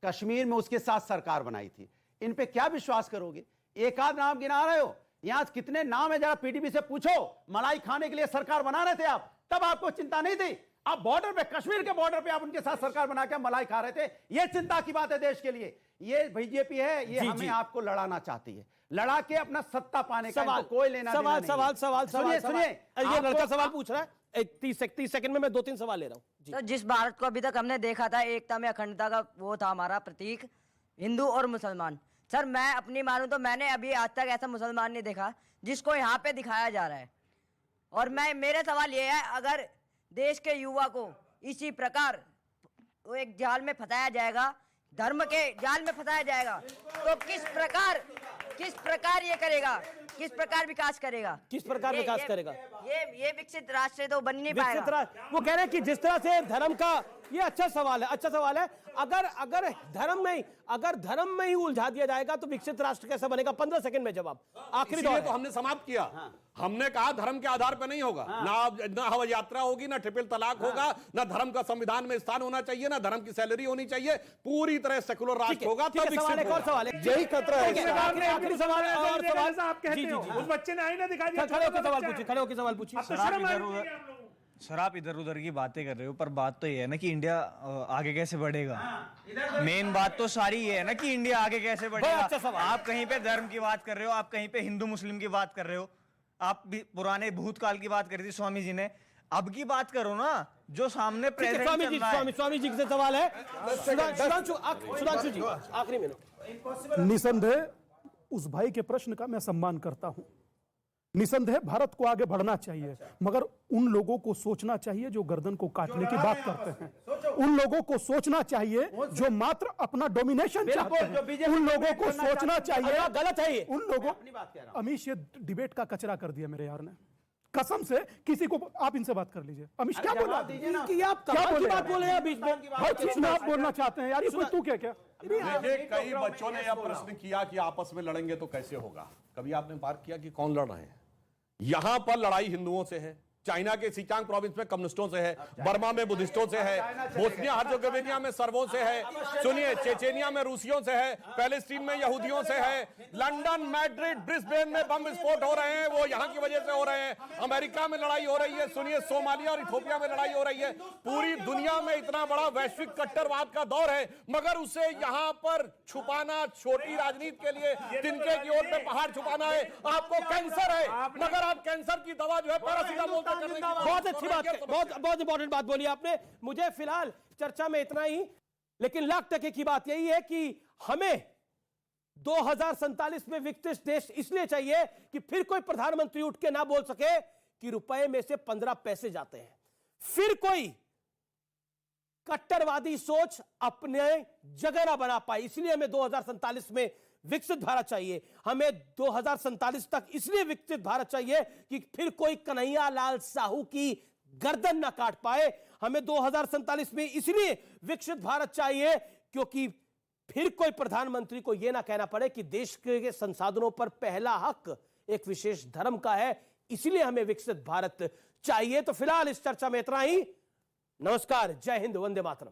कश्मीर में उसके साथ सरकार बनाई थी। इन पे क्या विश्वास करोगे? एक आध नाम गिना रहे हो, यहां कितने नाम है जरा पीडीपी से पूछो। मलाई खाने के लिए सरकार बना रहे थे आप, तब आपको चिंता नहीं थी। आप बॉर्डर पे, कश्मीर के बॉर्डर पे आप उनके साथ सरकार बना के मलाई खा रहे थे। ये चिंता की बात है देश के लिए। ये बीजेपी है, ये हमें आपको लड़ाना चाहती है, लड़ा के अपना सत्ता पाने का कोई लेना देना नहीं। सुनिए, ये लड़का सवाल पूछ रहा है। 30 सेकंड में मैं 2-3 सवाल ले रहा हूँ। तो जिस भारत को अभी तक हमने देखा था, एकता में अखंडता का वो था हमारा प्रतीक, हिंदू और मुसलमान। सर मैं अपनी मानूं तो मैंने अभी आज तक ऐसा मुसलमान नहीं देखा जिसको यहाँ पे दिखाया जा रहा है। और मेरे सवाल ये है, अगर देश के युवा को इसी प्रकार वो एक जाल में फंसाया जाएगा, धर्म के जाल में फंसाया जाएगा, तो किस प्रकार ये करेगा, किस प्रकार विकास करेगा, किस प्रकार विकास करेगा? ये विकसित राष्ट्र तो बन नहीं पाएगा। वो कह रहे हैं कि जिस तरह से धर्म का, ये अच्छा सवाल है। अगर धर्म में ही उलझा दिया जाएगा तो विकसित राष्ट्र कैसा बनेगा? 15 सेकंड में जवाब, आखिरी दौर तो हमने समाप्त किया। हमने कहा धर्म के आधार पर नहीं होगा, ना हवाई यात्रा होगी, ना ट्रिपल तलाक होगा, ना धर्म का संविधान में स्थान होना चाहिए, ना धर्म की सैलरी होनी चाहिए, पूरी तरह सेकुलर राष्ट्र होगा। तब सवाल है, यही खतरा है। आखिरी सवाल है, और सवाल आप कहते हो उस बच्चे ने आईना दिखा दिया। खड़े होकर सवाल पूछिए। सर आप इधर उधर की बातें कर रहे हो, पर बात तो ये है ना कि इंडिया आगे कैसे बढ़ेगा। मेन बात तो सारी ये है ना कि इंडिया आगे कैसे बढ़ेगा। आप कहीं पे धर्म की बात कर रहे हो, आप कहीं पे हिंदू मुस्लिम की बात कर रहे हो, आप भी पुराने भूतकाल की बात करी थी स्वामी जी ने। अब की बात करो ना, जो सामने प्रेजेंट स्वामी जी से सवाल है। सुधांशु जी, आखिरी मिनट। निसंदेह उस भाई के प्रश्न का मैं सम्मान करता हूं। निसंदेह भारत को आगे बढ़ना चाहिए, मगर उन लोगों को सोचना चाहिए जो गर्दन को काटने की बात करते हैं। उन लोगों को सोचना चाहिए जो मात्र अपना डोमिनेशन चाहते हैं। उन लोगों को सोचना चाहिए, गलत है ये। उन लोगों, अमीश ये डिबेट का कचरा कर दिया मेरे यार ने, कसम से। किसी को आप इनसे बात कर लीजिए। अमीश क्या बोला? क्या बोले बीच में? हर चीज में आप बोलना चाहते हैं यार, ये कोई तू क्या? कई बच्चों ने यह प्रश्न किया कि आपस में लड़ेंगे तो कैसे होगा। कभी आपने बात किया कि कौन लड़ रहे हैं? यहां पर लड़ाई हिंदुओं से है, चाइना के सिचांग प्रोविंस में कम्युनिस्टों से है, बर्मा में बुद्धिस्टों से है, बोस्निया हर्जोगोविना में सर्बों से है, सुनिए चेचेनिया में रूसियों से है, पैलेस्टीन में यहूदियों से है, लंदन, मैड्रिड, ब्रिस्बेन में बम विस्फोट हो रहे हैं, वो यहां की वजह से हो रहे हैं, अमेरिका में लड़ाई हो रही है, सुनिए सोमालिया और इथियोपिया में लड़ाई हो रही है। पूरी दुनिया में इतना बड़ा वैश्विक कट्टरवाद का दौर है, मगर उसे यहां पर छुपाना, छोटी राजनीति के लिए तिनके की ओर पे पहाड़ छुपाना है। आपको कैंसर है, मगर आप कैंसर की दवा जो है पैरासिटामोल। बहुत अच्छी बात, बहुत इंपॉर्टेंट बात बोली आपने। मुझे फिलहाल चर्चा में इतना ही, लेकिन लाख टके की बात यही है कि हमें 2047 में विकसित देश इसलिए चाहिए कि फिर कोई प्रधानमंत्री उठ के ना बोल सके कि रुपए में से 15 पैसे जाते हैं, फिर कोई कट्टरवादी सोच अपने जगह ना बना पाए। इसलिए हमें 2047 में विकसित भारत चाहिए। हमें 2047 तक इसलिए विकसित भारत चाहिए कि फिर कोई कन्हैया लाल साहू की गर्दन ना काट पाए। हमें 2047 में इसलिए विकसित भारत चाहिए क्योंकि फिर कोई प्रधानमंत्री को यह ना कहना पड़े कि देश के संसाधनों पर पहला हक एक विशेष धर्म का है। इसलिए हमें विकसित भारत चाहिए। तो फिलहाल इस चर्चा में इतना ही। नमस्कार, जय हिंद, वंदे मातरम।